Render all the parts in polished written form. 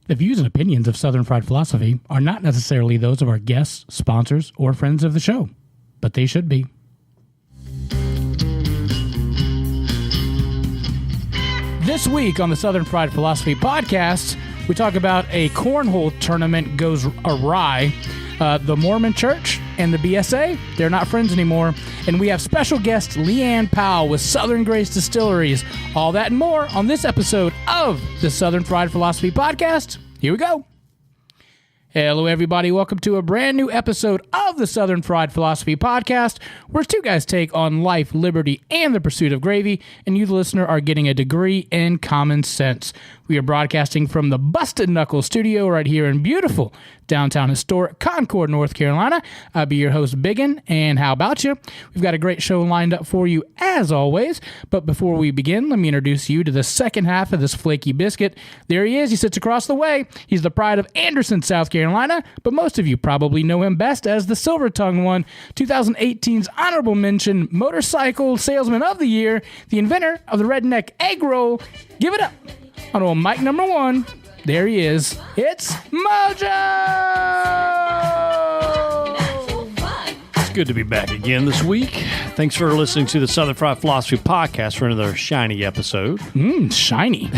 The views and opinions of Southern Fried Philosophy are not necessarily those of our guests, sponsors, or friends of the show, but they should be. This week on the Southern Fried Philosophy podcast, we talk about a cornhole tournament goes awry, the Mormon Church and the BSA, they're not friends anymore, and we have special guest Leanne Powell with Southern Grace Distilleries. All that and more on this episode of the Southern Fried Philosophy podcast. Here we go. Hello, everybody. Welcome to a brand new episode of the Southern Fried Philosophy podcast, where two guys take on life, liberty, and the pursuit of gravy, and you, the listener, are getting a degree in common sense. We are broadcasting from the Busted Knuckles studio right here in beautiful downtown historic Concord, North Carolina. I'll be your host, Biggin, and how about you? We've got a great show lined up for you as always, but before we begin, let me introduce you to the second half of this flaky biscuit. There he is. He sits across the way. He's the pride of Anderson, South Carolina, but most of you probably know him best as the Silver Tongue one, 2018's honorable mention Motorcycle Salesman of the Year, the inventor of the Redneck Egg Roll. Give it up on old mic number one. There he is. It's Mojo! It's good to be back again this week. Thanks for listening to the Southern Fried Philosophy podcast for another shiny episode. Shiny.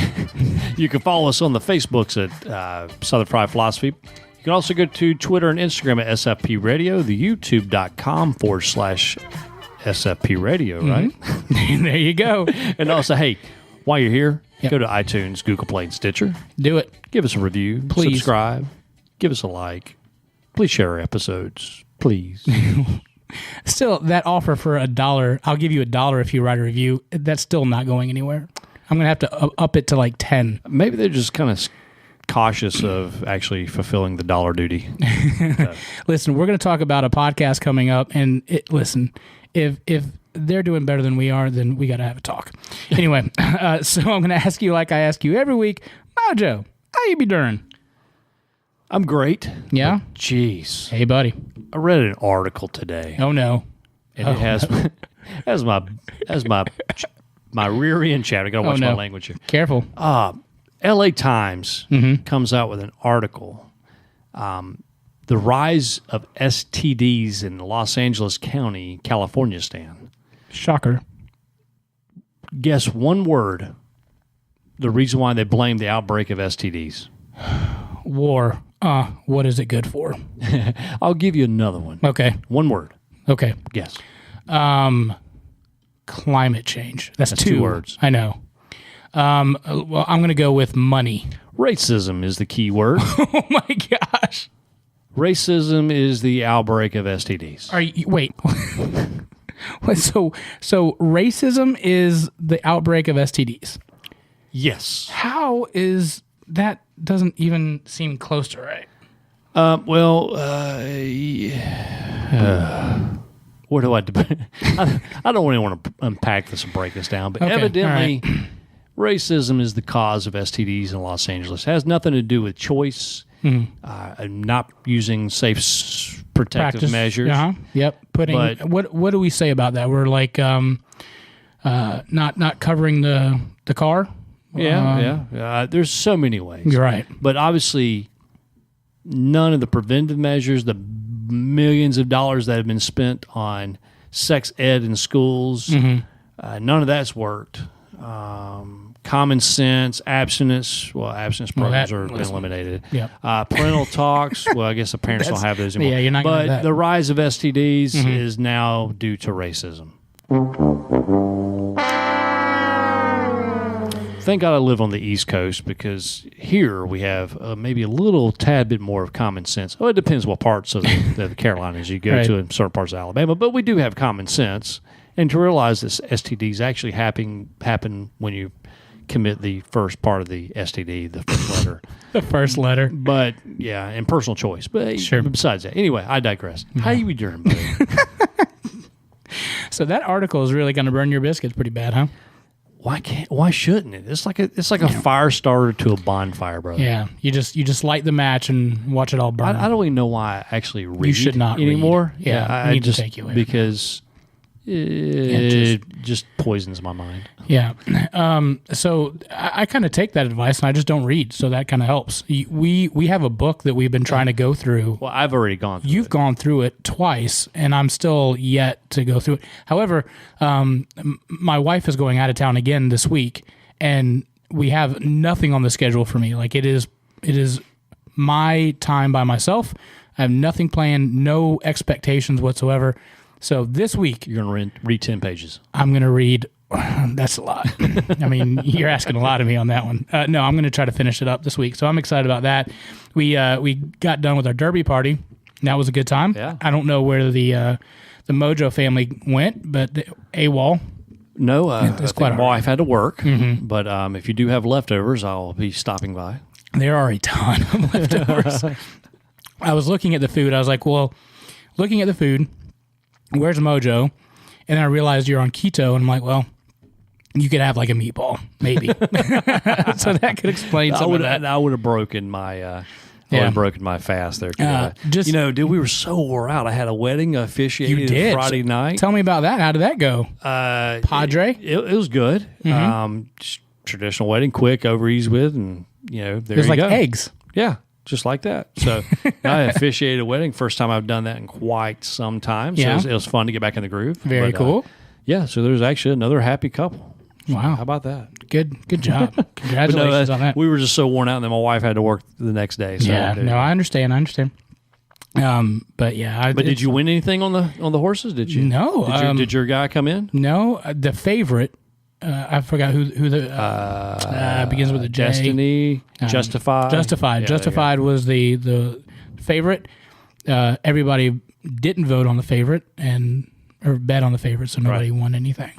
You can follow us on the Facebooks at Southern Fried Philosophy. You can also go to Twitter and Instagram at SFP Radio, the youtube.com/SFP Radio, right? There you go. And also, hey, while you're here, go to iTunes, Google Play, and Stitcher. Do it. Give us a review. Please. Subscribe. Give us a like. Please share our episodes. Please. Still, that offer for $1, I'll give you $1 if you write a review. That's still not going anywhere. I'm going to have to up it to like 10. Maybe they're just kind of cautious of actually fulfilling the dollar duty. Listen, we're going to talk about a podcast coming up, and if they're doing better than we are, then we got to have a talk. Anyway, so I'm going to ask you like I ask you every week, Mojo, how you be doing? I'm great. Yeah? Jeez. Hey, buddy. I read an article today. Oh, no. And it has my rear end chapter. I got to watch my language here. Careful. LA Times comes out with an article. The rise of STDs in Los Angeles County, California, Stan. Shocker. Guess one word. The reason why they blame the outbreak of STDs. War. What is it good for? I'll give you another one. Okay. One word. Okay. Guess. Climate change. That's two words. I know. Well, I'm going to go with money. Racism is the key word. Oh, my gosh. Racism is the outbreak of STDs. Wait. So racism is the outbreak of STDs. Yes. How is that? Doesn't even seem close to right. Where do I don't really want to unpack this and break this down, but evidently racism is the cause of STDs in Los Angeles. It has nothing to do with choice, not using safe protective measures. Yep. What do we say about that? We're like not covering the car. There's so many ways. You're right. But obviously, none of the preventive measures, the millions of dollars that have been spent on sex ed in schools, none of that's worked. Common sense, abstinence programs are eliminated. Yep. Parental talks, well, I guess the parents don't have those anymore. Yeah, you're not going to But the rise of STDs is now due to racism. Thank God I live on the East Coast, because here we have maybe a little tad bit more of common sense. Well, it depends what parts of the Carolinas you go to in certain parts of Alabama, but we do have common sense. And to realize that STDs actually happen when you commit the first part of the STD, the first letter. The first letter. But, yeah, and personal choice. But sure. Besides that. Anyway, I digress. How you be doing, buddy? So that article is really going to burn your biscuits pretty bad, huh? Why shouldn't it? It's like a fire starter to a bonfire, brother. Yeah, you just light the match and watch it all burn. I don't even know why I actually read you should not anymore. Read. Yeah, I need to take you away because It just poisons my mind. Yeah. So I kind of take that advice, and I just don't read. So that kind of helps. We have a book that we've been trying to go through. Well, I've already gone through You've gone through it twice, and I'm still yet to go through it. However, my wife is going out of town again this week, and we have nothing on the schedule for me. Like it is my time by myself. I have nothing planned, no expectations whatsoever. So this week, You're going to read 10 pages. I'm going to read. That's a lot. I mean, you're asking a lot of me on that one. No, I'm going to try to finish it up this week. So I'm excited about that. We got done with our derby party. That was a good time. Yeah. I don't know where the Mojo family went, but AWOL. No, It's quite my all right. wife had to work, but if you do have leftovers, I'll be stopping by. There are a ton of leftovers. I was looking at the food. I was like, well, looking at the food, where's Mojo? And then I realized you're on keto, and I'm like, well, you could have like a meatball, maybe. So that could explain some of that. I would have broken my. Broken my fast there. Dude, we were so wore out. I had a wedding officiated You did. Friday night. Tell me about that. How did that go? Padre? It was good. Just traditional wedding, quick, over ease with, and there It was you like go. eggs. Yeah, just like that. So I officiated a wedding. First time I've done that in quite some time. So Yeah. it was fun to get back in the groove. Very But, cool. Yeah, so there's actually another happy couple. Wow. How about that? Good job. But Congratulations on that. We were just so worn out, and then my wife had to work the next day. So Yeah, no, I understand. But yeah. But did you win anything on the horses? Did you? No. Did your guy come in? No, the favorite, I forgot who the begins with a J. Destiny, Justified. Justified. Yeah, Justified was the favorite. Everybody didn't vote on the favorite or bet on the favorite, so nobody won anything.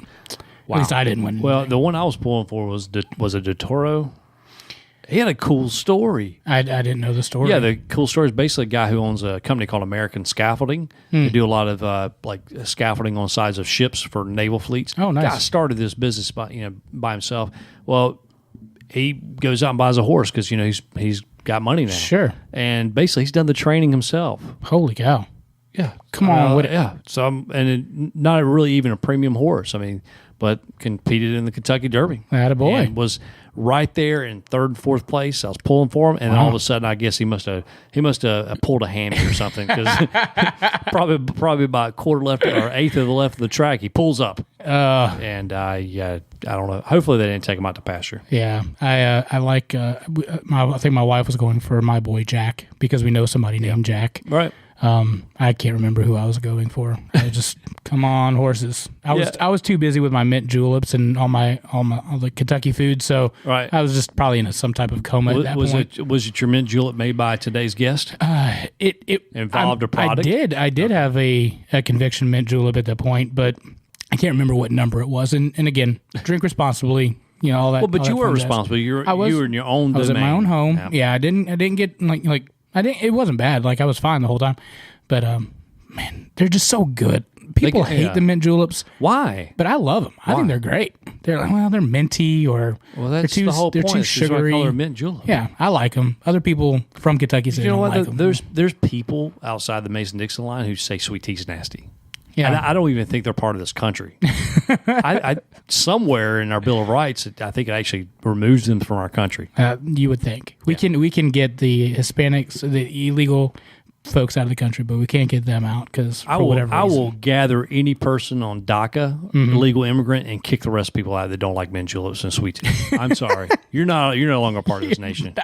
Wow. At least I didn't win anything. Well, the one I was pulling for was a De Toro. He had a cool story. I didn't know the story. Yeah, the cool story is basically a guy who owns a company called American Scaffolding. They do a lot of scaffolding on sides of ships for naval fleets. Oh, nice. Guy started this business by himself. Well, he goes out and buys a horse because he's got money now. Sure. And basically, he's done the training himself. Holy cow. Yeah, Come on. Yeah. So not really even a premium horse. I mean, but competed in the Kentucky Derby. Attaboy. And was right there in third and fourth place. I was pulling for him, and then all of a sudden, I guess he must have pulled a hammy or something because probably about quarter left or eighth of the left of the track, he pulls up. And I don't know. Hopefully, they didn't take him out to pasture. Yeah, I like. I think my wife was going for my boy Jack because we know somebody named Jack. Right. I can't remember who I was going for. I just come on horses. I was too busy with my mint juleps and all the Kentucky food, so Right. I was just probably in some type of coma at that point. Was it your mint julep made by today's guest? It Involved a product? I did have a Conviction mint julep at that point, but I can't remember what number it was. And again, drink responsibly. All that. Well, but all you that were fun jazz. responsible. You were in your own domain. I was at my own home. Yeah, I didn't get like I didn't. It wasn't bad. Like I was fine the whole time. But man, they're just so good. People hate the mint juleps. Why? But I love them. I think they're great. They're like, they're minty or that's they're too, the whole they're point. too That's why I sugary. call her mint julep. Yeah, I like them. Other people from Kentucky say You know don't what? like them. There's people outside the Mason-Dixon line who say sweet tea's nasty. Yeah. And I don't even think they're part of this country. I somewhere in our Bill of Rights, I think it actually removes them from our country. You would think we can get the Hispanics, the illegal folks out of the country, but we can't get them out because for whatever reason. I will gather any person on DACA, illegal immigrant, and kick the rest of people out that don't like mint juleps and sweet tea. I'm sorry, you're no longer part of this nation.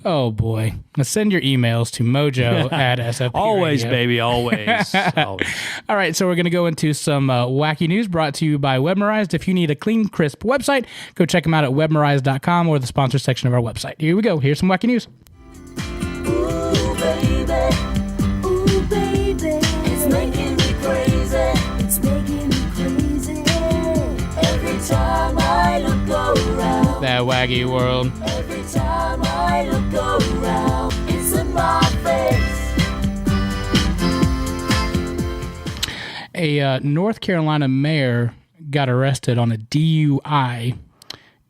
Oh boy! Now send your emails to Mojo at SFP. Always, Radio. baby, always. Always. All right, so we're going to go into some wacky news brought to you by Webmerized. If you need a clean, crisp website, go check them out at webmerized.com or the sponsor section of our website. Here we go. Here's some wacky news. Ooh, baby, it's making me crazy. It's making me crazy. Every time I look around. That wacky world. Every time I look around, it's in my face. A North Carolina mayor got arrested on a DUI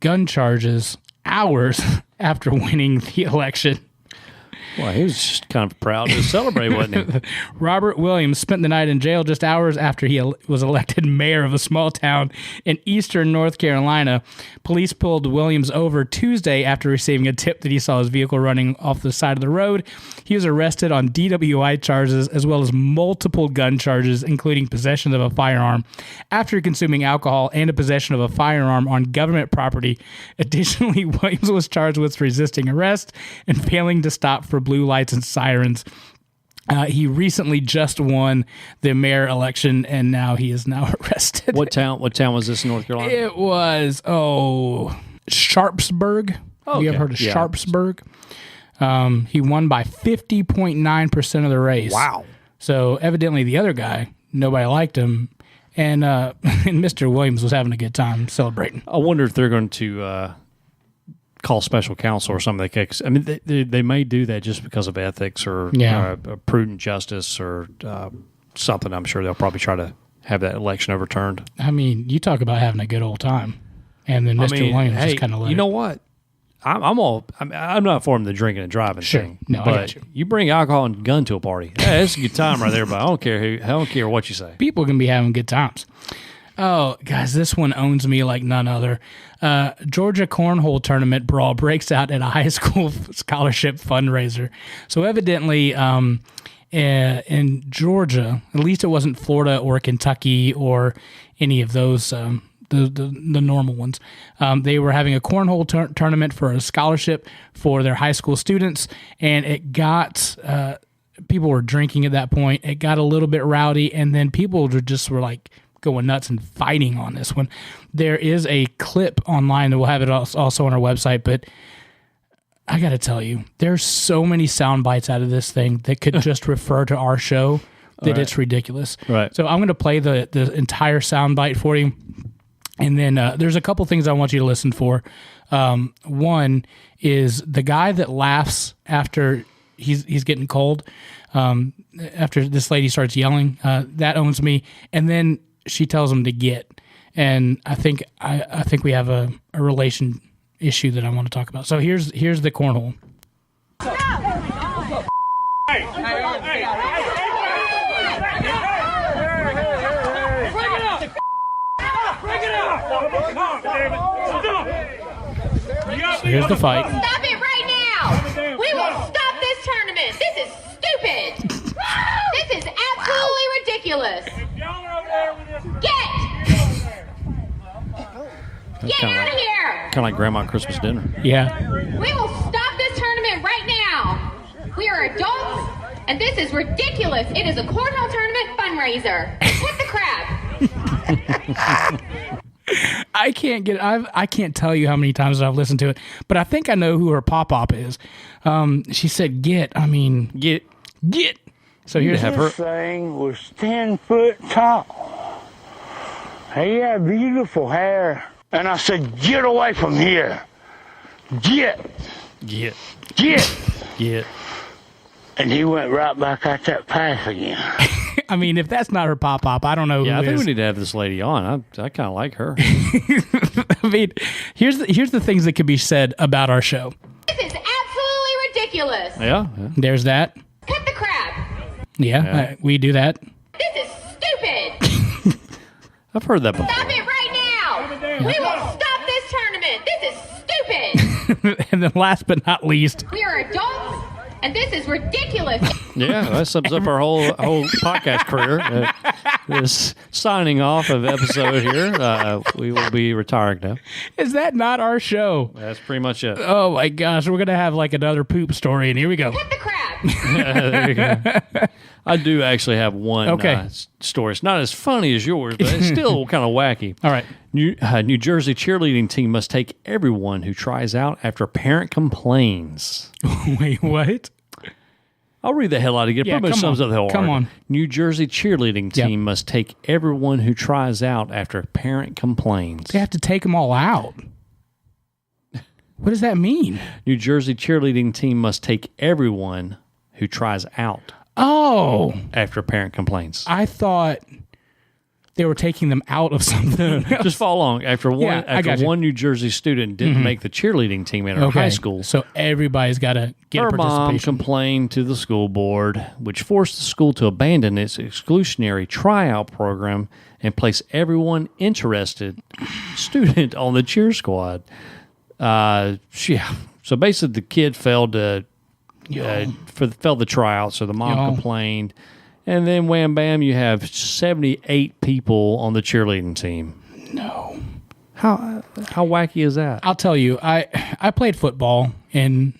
gun charges hours after winning the election. Well, he was just kind of proud to celebrate, wasn't he? Robert Williams spent the night in jail just hours after he was elected mayor of a small town in eastern North Carolina. Police pulled Williams over Tuesday after receiving a tip that he saw his vehicle running off the side of the road. He was arrested on DWI charges as well as multiple gun charges, including possession of a firearm after consuming alcohol and a possession of a firearm on government property. Additionally, Williams was charged with resisting arrest and failing to stop for blue lights and sirens. He recently just won the mayor election, and now he is now arrested. What town was this in North Carolina? It was, Sharpsburg. Have you ever heard of Sharpsburg? He won by 50.9% of the race. Wow. So evidently the other guy, nobody liked him, and Mr. Williams was having a good time celebrating. I wonder if they're going to call special counsel or something. I mean, they may do that just because of ethics or prudent justice or something. I'm sure they'll probably try to have that election overturned. I mean, you talk about having a good old time, and then Mr. Williams just kind of let you know what? I'm not for him the drinking and driving thing. No, but I got you. You bring alcohol and gun to a party. Hey, it's a good time right there, but I don't care what you say. People can be having good times. Oh, guys, this one owns me like none other. Georgia Cornhole Tournament brawl breaks out at a high school scholarship fundraiser. So evidently, in Georgia, at least it wasn't Florida or Kentucky or any of those the normal ones. They were having a cornhole tournament for a scholarship for their high school students, and it got people were drinking at that point. It got a little bit rowdy, and then people were like going nuts and fighting on this one. There is a clip online that we'll have it also on our website, but I got to tell you, there's so many sound bites out of this thing that could just refer to our show that it's ridiculous. Right. So I'm going to play the entire sound bite for you. And then there's a couple things I want you to listen for. One is the guy that laughs after he's getting cold, after this lady starts yelling, that owns me. And then she tells him to get. And I think we have a relation issue that I want to talk about. So here's the cornhole. So here's the fight. Stop it right now! We will stop this tournament! This is stupid! This is absolutely ridiculous! Get out of here! Kind of like Grandma Christmas dinner. Yeah. We will stop this tournament right now! We are adults, and this is ridiculous! It is a cornhole tournament fundraiser! Quit the crap! I can't tell you how many times I've listened to it, but I think I know who her pop-op is. She said, get. So here's This thing was 10 foot tall. He had beautiful hair. And I said, get away from here. Get. And he went right back out that path again. I mean, if that's not her pop-op, I don't know who I think is. we need to have this lady on. I kind of like her. I mean, here's the things that could be said about our show. This is absolutely ridiculous! Yeah. There's that. Cut the crap! Yeah. We do that. This is stupid! I've heard that before. Stop it right now! We will stop this tournament! This is stupid! And then last but not least, We are adults, and this is ridiculous! Yeah, that sums up our whole podcast career. This signing off of episode here. We will be retiring now. is that not our show? That's pretty much it. Oh my gosh, we're gonna have like another poop story, and here we go. Cut the crap! There you go. I do actually have one story. It's not as funny as yours, but it's still kind of wacky. All right. New Jersey cheerleading team must take everyone who tries out after a parent complains. Wait, what? I'll read the hell out again. Yeah, Pretty much sums up the whole come article. on. New Jersey cheerleading team must take everyone who tries out after a parent complains. They have to take them all out. What does that mean? New Jersey cheerleading team must take everyone who tries out Oh, after a parent complains. I thought they were taking them out of something. Just follow along. After got you. one New Jersey student didn't make the cheerleading team at our high school, So everybody's got to get her a mom participation. complained to the school board, which forced the school to abandon its exclusionary tryout program and place everyone interested student on the cheer squad. So basically, the kid failed the tryout, so the mom complained. And then, wham, bam, you have 78 people on the cheerleading team. No. How wacky is that? I'll tell you, I played football in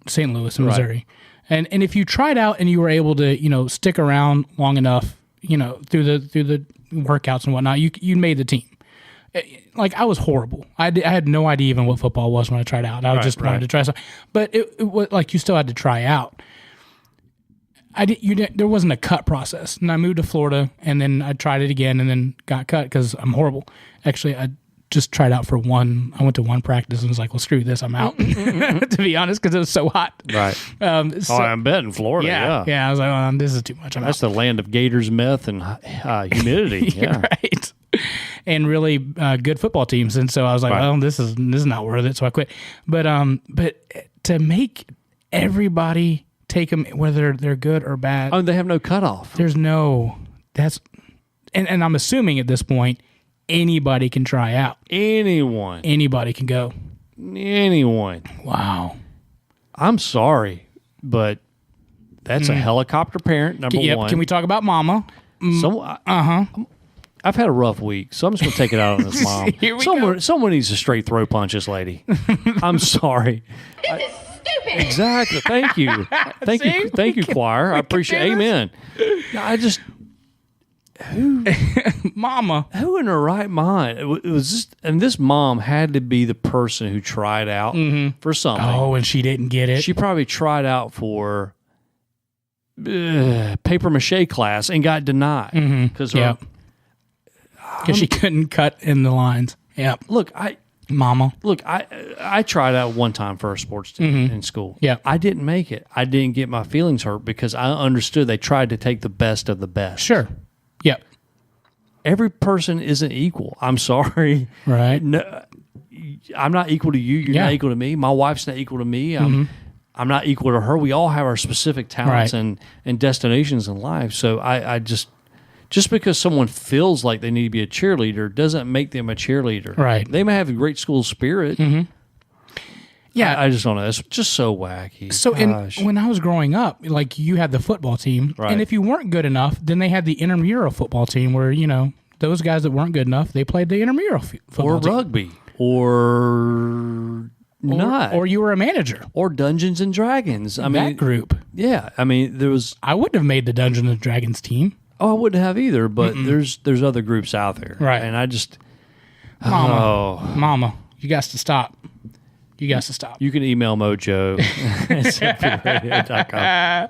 St. Louis, in Missouri. And if you tried out and you were able to, stick around long enough, through the workouts and whatnot, you made the team. Like, I was horrible. I had no idea even what football was when I tried out. I just wanted to try something. But it was like you still had to try out. There wasn't a cut process. And I moved to Florida, and then I tried it again and then got cut because I'm horrible. Actually, I just tried out for one. I went to one practice and was like, well, screw this. I'm out, to be honest, because it was so hot. Right. I bet in Florida, Yeah, I was like, this is too much. That's the land of gators, meth, and humidity. Yeah. Right. And really good football teams. And so I was like, well, this is not worth it. So I quit. But to make everybody take them, whether they're good or bad. Oh, they have no cutoff. There's no, and I'm assuming at this point, anybody can try out. Anybody can go. Anyone. Wow. I'm sorry, but that's a helicopter parent, number one. Can we talk about mama? I've had a rough week, so I'm just going to take it out on this mom. Here we go. Someone needs to straight throw punch this lady. I'm sorry. This is stupid. Exactly. Thank you. Thank you, choir. I appreciate it. Amen. I just... Mama. Who in her right mind? It was just, and this mom had to be the person who tried out for something. Oh, and she didn't get it. She probably tried out for paper mache class and got denied because she couldn't cut in the lines. Yeah. Mama. I tried out one time for a sports team in school. Yeah. I didn't make it. I didn't get my feelings hurt because I understood they tried to take the best of the best. Sure. Yep. Every person isn't equal. I'm sorry. Right. No, I'm not equal to you. You're not equal to me. My wife's not equal to me. I'm not equal to her. We all have our specific talents and destinations in life. So I just because someone feels like they need to be a cheerleader doesn't make them a cheerleader. Right. They may have a great school spirit. Yeah. I just don't know. It's just so wacky. So when I was growing up, like, you had the football team, Right. and if you weren't good enough, then they had the intramural football team where, those guys that weren't good enough, they played the intramural football or team. rugby or not. Or you were a manager. Or Dungeons and Dragons. I mean, that group. Yeah. I mean, there was... I wouldn't have made the Dungeons and Dragons team. Oh, I wouldn't have either, but there's other groups out there. Right. And I just... Mama, you got to stop. You can email Mojo at simplyradio.com.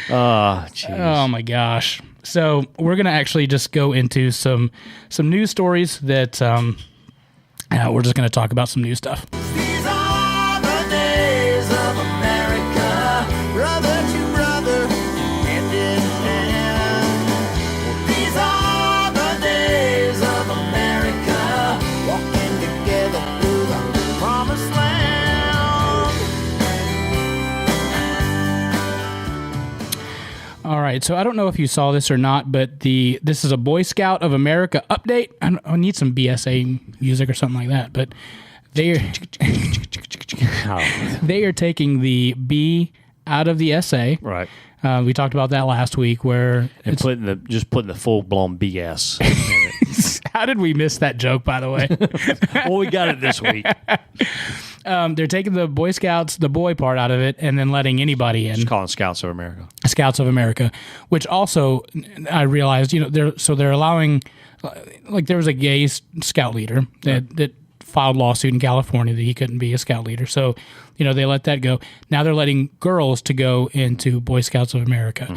Oh, jeez. Oh my gosh. So we're going to actually just go into some news stories that we're just going to talk about some new stuff. These are the days of America, brother to brother, hand in hand. These are the days of America, walking together through the promised land. All right, so I don't know if you saw this or not, but this is a Boy Scout of America update. I need some BSA music or something like that, but they are taking the B out of the SA. Right. We talked about that last week, where And putting the full blown BS in it. how did we miss that joke, by the way? Well, we got it this week. They're taking the Boy Scouts, the boy part out of it, and then letting anybody in. Just calling Scouts of America. Scouts of America, which also I realized, they're allowing, like, there was a gay scout leader that filed lawsuit in California that he couldn't be a scout leader. So, they let that go. Now they're letting girls to go into Boy Scouts of America.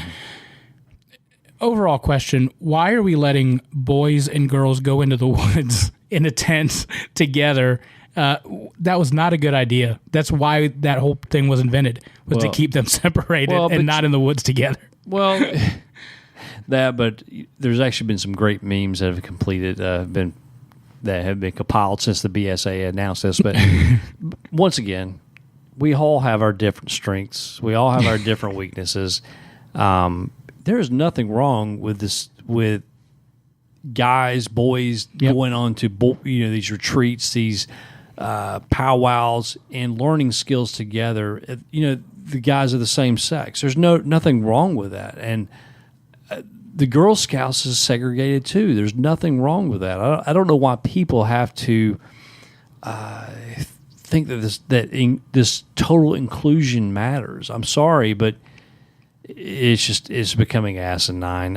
Overall question, why are we letting boys and girls go into the woods in a tent together? That was not a good idea. That's why that whole thing was invented, was to keep them separated and not in the woods together. Well, that, but there's actually been some great memes that have completed, that have been compiled since the BSA announced this. But once again, we all have our different strengths. We all have our different weaknesses. There is nothing wrong with this, with guys, boys going on to these retreats, these powwows, and learning skills together. The guys of the same sex. There's nothing wrong with that, and the Girl Scouts is segregated too. There's nothing wrong with that. I don't know why people have to think that this total inclusion matters. I'm sorry, but it's becoming asinine.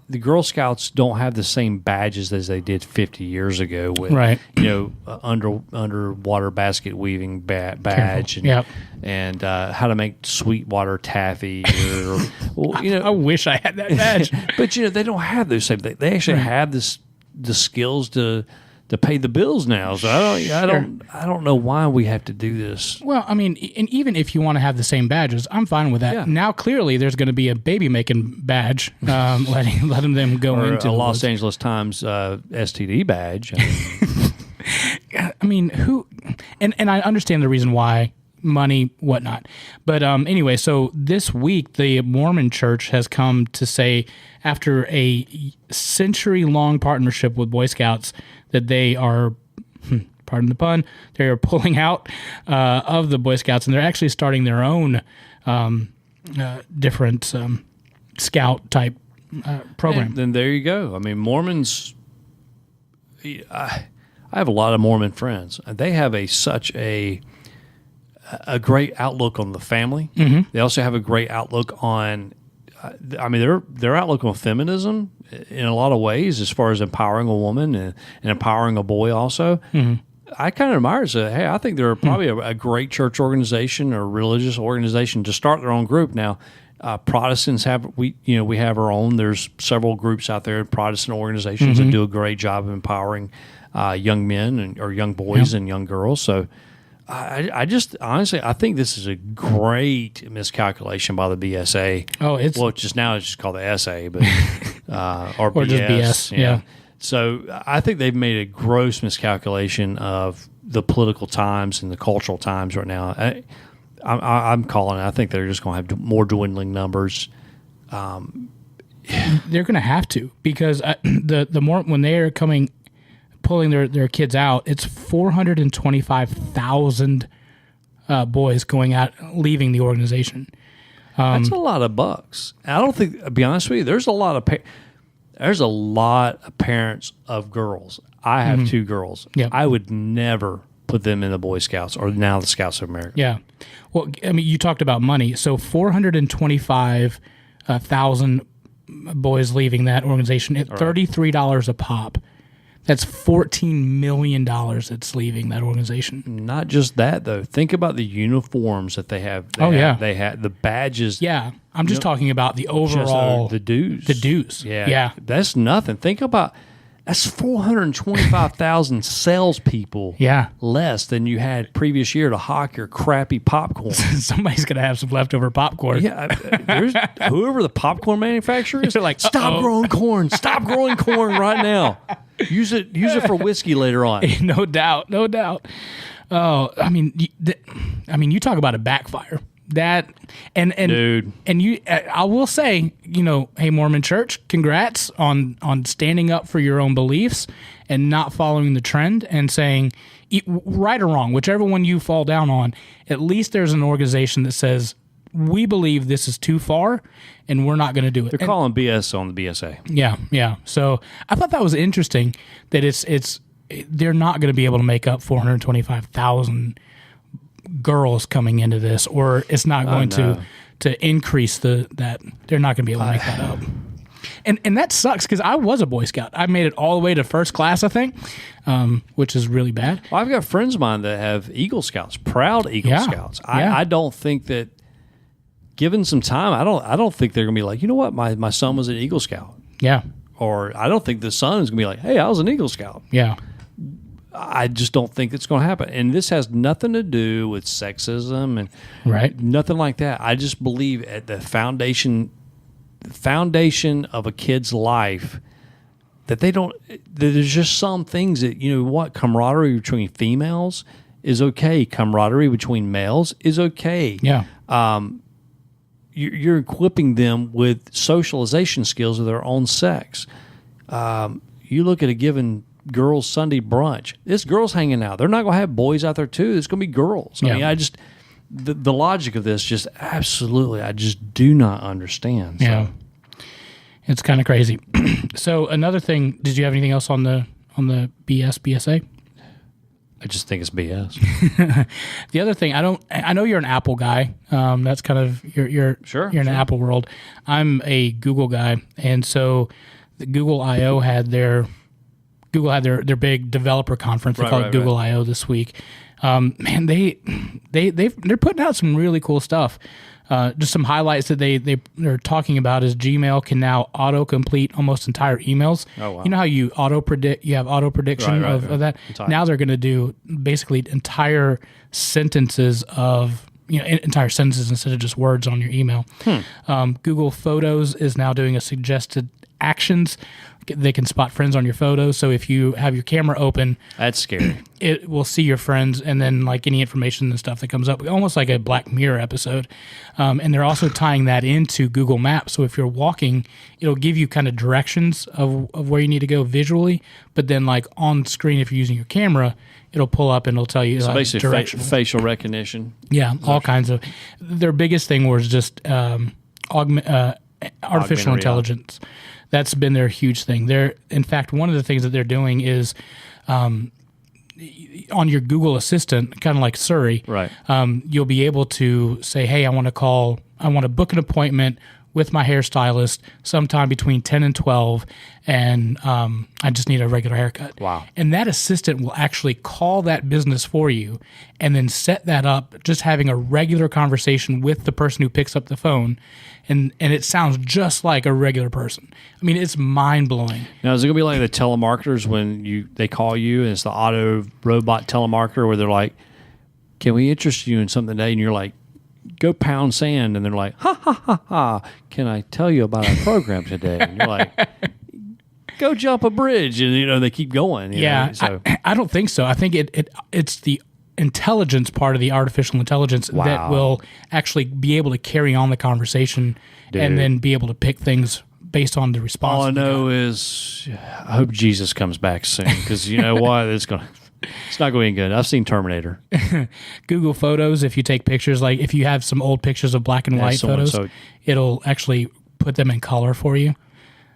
The Girl Scouts don't have the same badges as they did 50 years ago with, underwater basket weaving badge and how to make Sweetwater taffy. I wish I had that badge. But, they don't have those same things. They actually have the skills to pay the bills now. So I don't know why we have to do this. Well, I mean, and even if you want to have the same badges, I'm fine with that. Yeah. Now, clearly, there's going to be a baby making badge, letting them go into a Los Angeles Times STD badge. I mean, who? And I understand the reason why. Money, whatnot. But anyway, so this week, the Mormon Church has come to say, after a century-long partnership with Boy Scouts, that they are, pardon the pun, they are pulling out of the Boy Scouts, and they're actually starting their own different scout-type program. And then there you go. I mean, Mormons, I have a lot of Mormon friends. They have such a great outlook on the family. Mm-hmm. They also have a great outlook on, their outlook on feminism in a lot of ways, as far as empowering a woman and empowering a boy also. Mm-hmm. I kind of admire it. So, hey, I think they're probably a great church organization or religious organization to start their own group. Now, Protestants we have our own. There's several groups out there, Protestant organizations that do a great job of empowering young men or young boys and young girls. So, I just honestly, I think this is a great miscalculation by the BSA. Oh, it's just called the SA, but or BS, just BS. Yeah. So I think they've made a gross miscalculation of the political times and the cultural times right now. I'm calling it. I think they're just going to have more dwindling numbers. They're going to have to, because the more when they are pulling their kids out, it's 425,000 boys going out, leaving the organization. That's a lot of bucks. I don't think, to be honest with you, there's a lot of parents of girls. I have two girls. Yep. I would never put them in the Boy Scouts or now the Scouts of America. Yeah. Well, I mean, you talked about money. So 425,000 boys leaving that organization at $33 a pop. That's $14 million that's leaving that organization. Not just that, though. Think about the uniforms that they have. They have the badges. Yeah. I'm just talking about the overall. The dues. The dues. Yeah. That's nothing. Think about, that's 425,000 salespeople less than you had previous year to hawk your crappy popcorn. Somebody's going to have some leftover popcorn. Yeah. Whoever the popcorn manufacturer is, they're like, stop growing corn. Stop growing corn right now. Use it for whiskey later on. No doubt. Oh, I mean, you talk about a backfire. That and dude, and you, I will say, hey, Mormon Church, congrats on standing up for your own beliefs and not following the trend and saying, right or wrong, whichever one you fall down on, at least there's an organization that says, we believe this is too far and we're not going to do it. They're calling BS on the BSA. Yeah. So I thought that was interesting that they're not going to be able to make up 425,000 girls coming into this, or it's not going to increase that. They're not going to be able to make that up. And that sucks, because I was a Boy Scout. I made it all the way to first class, I think, which is really bad. Well, I've got friends of mine that have Eagle Scouts, proud Eagle Scouts. I don't think that, given some time, I don't think they're going to be like, you know what, my son was an Eagle Scout. Yeah. Or I don't think the son is going to be like, hey, I was an Eagle Scout. Yeah. I just don't think it's going to happen. And this has nothing to do with sexism and nothing like that. I just believe at the foundation foundation of a kid's life that they don't. There's just some things that camaraderie between females is okay. Camaraderie between males is okay. Yeah. You're equipping them with socialization skills of their own sex. You look at a given girls' Sunday brunch. This girl's hanging out. They're not going to have boys out there too. It's going to be girls. I mean, the logic of this just absolutely, I just do not understand. So. Yeah, it's kind of crazy. So another thing, did you have anything else on the BSA? I just think it's BS. The other thing, I know you're an Apple guy. That's kind of you're in the Apple world. I'm a Google guy, and so the Google I/O had their big developer conference. They call it Google I/O this week. Man, they're putting out some really cool stuff. Just some highlights that they're talking about is Gmail can now auto-complete almost entire emails. Oh, wow. You know how you have auto-prediction of that? Entire. Now they're going to do basically entire sentences of, entire sentences instead of just words on your email. Google Photos is now doing a suggested actions. They can spot friends on your photos. So if you have your camera open, that's scary. It will see your friends, and then like any information and stuff that comes up, almost like a Black Mirror episode. And they're also tying that into Google Maps. So if you're walking, it'll give you kind of directions of where you need to go visually. But then like on screen, if you're using your camera, it'll pull up and it'll tell you basically direction. Facial recognition. Yeah, all kinds of. Their biggest thing was just artificial intelligence. That's been their huge thing. In fact, one of the things that they're doing is on your Google Assistant, kind of like Siri, right? You'll be able to say, hey, I want to book an appointment with my hairstylist sometime between 10 and 12, and I just need a regular haircut. Wow. And that assistant will actually call that business for you and then set that up, just having a regular conversation with the person who picks up the phone, and it sounds just like a regular person. I mean, it's mind-blowing. Now, is it going to be like the telemarketers when they call you and it's the auto robot telemarketer where they're like, can we interest you in something today? And you're like, go pound sand, and they're like, ha, ha, ha, ha, can I tell you about our program today? And you're like, go jump a bridge, and they keep going. Yeah, so. I don't think so. I think it's the intelligence part of the artificial intelligence that will actually be able to carry on the conversation. Dude. And then be able to pick things based on the response. All I know is I hope Jesus comes back soon, because you know what? It's not going good. I've seen Terminator. Google Photos, if you take pictures, like if you have some old pictures of black and white photos, it'll actually put them in color for you.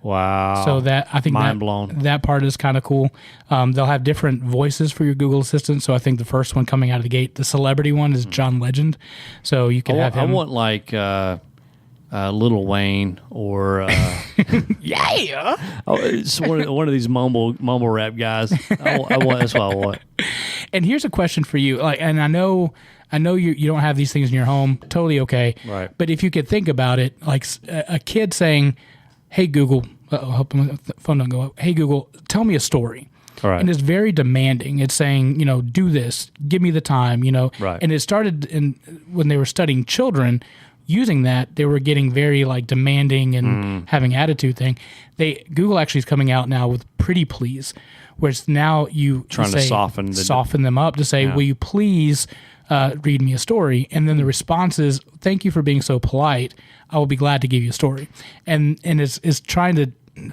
Wow. So I think mind blown. That part is kind of cool. They'll have different voices for your Google Assistant. So I think the first one coming out of the gate, the celebrity one, is John Legend. So you can have him. I want like Lil Wayne or yeah. It's one of these mumble rap guys. That's what I want. And here's a question for you. And I know you don't have these things in your home. Totally okay. Right. But if you could think about it, like a kid saying, "Hey Google," I hope the phone don't go up. "Hey Google, tell me a story." All right. And it's very demanding. It's saying, do this, give me the time, Right. And it started when they were studying children. Using that, they were getting very demanding and having attitude thing. Google actually is coming out now with Pretty Please, where it's now you trying to soften them up to say, will you please read me a story? And then the response is, thank you for being so polite. I will be glad to give you a story. And it's trying to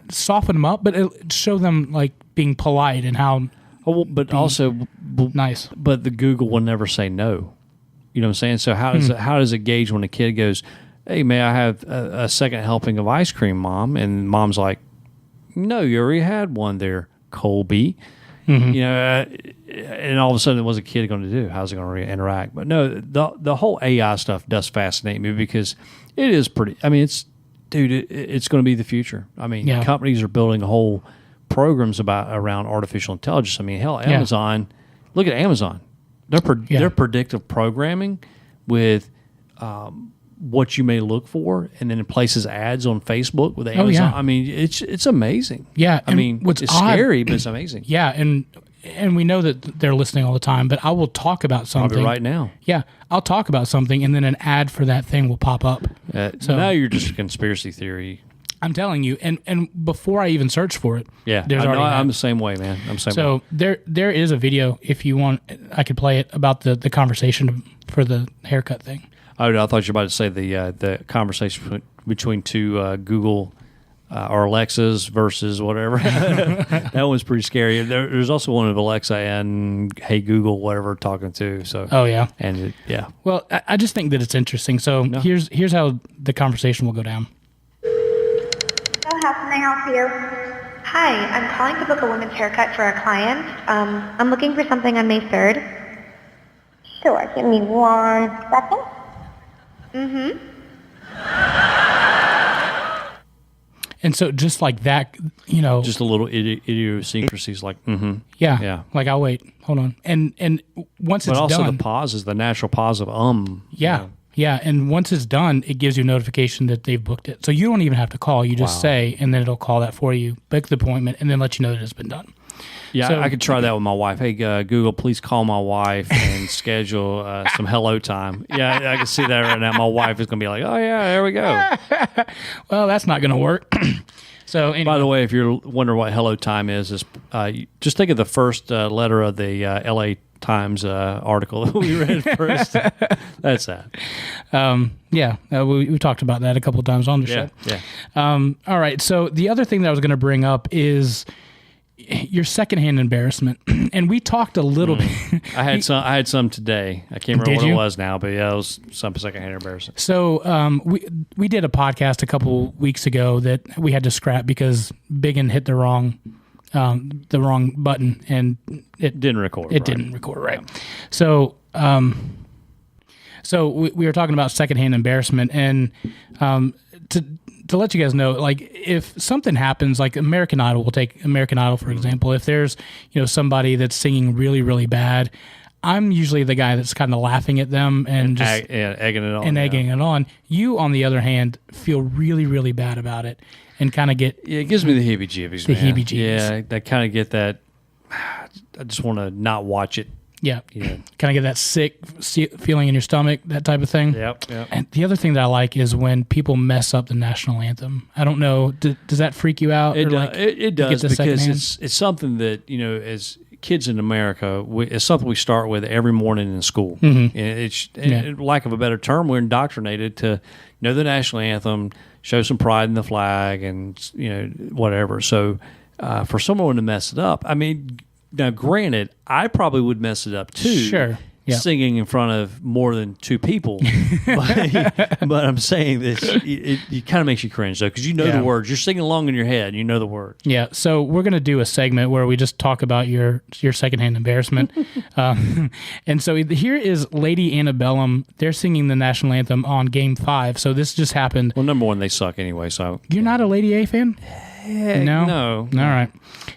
soften them up, but show them being polite and how. Oh, but also nice. But the Google will never say no. You know what I'm saying? So how does it gauge when a kid goes, "Hey, may I have a second helping of ice cream, Mom?" And Mom's like, "No, you already had one there, Colby." Mm-hmm. And all of a sudden, what's a kid going to do? How's it going to interact? But no, the whole AI stuff does fascinate me because it is pretty. I mean, it's going to be the future. I mean, companies are building whole programs around artificial intelligence. I mean, hell, Amazon. Look at Amazon. Their predictive programming with what you may look for, and then it places ads on Facebook with Amazon. I mean, it's amazing. Yeah, I mean, it's scary, but it's amazing. Yeah, and and we know that they're listening all the time, but I will talk about something Probably right now. Yeah, I'll talk about something, and then an ad for that thing will pop up. So now you're just a conspiracy theory. I'm telling you, and before I even search for it, Yeah, there's already an ad. I'm the same way, man. I'm the same way. So there is a video, if you want, I could play it, about the conversation for the haircut thing. Oh, I thought you were about to say the conversation between two Google or Alexas versus whatever. That one's pretty scary. There's also one of Alexa and Hey Google, whatever, talking to. So Oh yeah. and yeah. Well, I just think that it's interesting. So here's how the conversation will go down. So how can I help you? Hi, I'm calling to book a women's haircut for a client. I'm looking for something on May 3rd. Sure, give me 1 second. Mm-hmm. And so just like that, Just a little idiosyncrasies like, yeah. Yeah. Like, I'll wait. Hold on. And once But it's also done. the pause is the natural pause of Yeah. Yeah. And once it's done, it gives you a notification that they've booked it. So you don't even have to call. You just say, and then it'll call that for you, book the appointment, and then let you know that it's been done. Yeah, So- I could try that with my wife. Hey, Google, please call my wife and schedule some hello time. Yeah, I can see that right now. My wife is going to be like, oh, yeah, there we go. Well, that's not going to work. So anyway. By the way, if you're wondering what hello time is just think of the first letter of the LA Times article that we read first. That's that. We talked about that a couple of times on the show. Yeah. All right. So the other thing that I was going to bring up is your secondhand embarrassment, and we talked a little bit. I had some today. I can't remember Did what you? it was now, but yeah, it was some secondhand embarrassment. So we did a podcast a couple weeks ago that we had to scrap because Biggin hit the wrong button, and it Didn't record. It didn't record right. So we were talking about secondhand embarrassment, and to let you guys know, like, if something happens, like American Idol, we'll take American Idol for example. If there's somebody that's singing really, really bad, I'm usually the guy that's kind of laughing at them and just egging it on. and egging it on. You, on the other hand, feel really, really bad about it and kind of get Yeah, it gives me the heebie-jeebies, The man. heebie-jeebies. Yeah, I kind of get that. I just want to not watch it. yeah, Yeah. kind of get that sick feeling in your stomach, that type of thing. Yep. And the other thing that I like is when people mess up the national anthem. I don't know, does that freak you out? It, or like, it you does get the because secondhand? it's something that, as kids in America, it's something we start with every morning in school. Mm-hmm. And lack of a better term, we're indoctrinated to know the national anthem, show some pride in the flag, and whatever. So for someone to mess it up, I mean, now granted, I probably would mess it up too. Sure. Yeah. Singing in front of more than two people, but I'm saying this, it kind of makes you cringe though, because you know Yeah. the words. You're singing along in your head, you know the words. Yeah, so we're going to do a segment where we just talk about your secondhand embarrassment. And so here is Lady Antebellum. They're singing the national anthem on Game 5. So this just happened. Well, number one, they suck anyway. So You're not a Lady A fan? No? no. All right.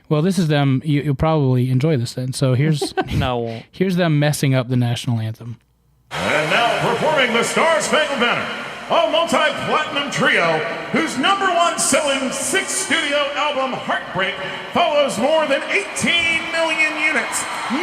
Well, this is them. You'll probably enjoy this then. So here's no. here's them messing up the national anthem. And now performing the Star Spangled Banner, a multi-platinum trio whose number one selling 6th studio album, Heartbreak, follows more than 18 million units, 9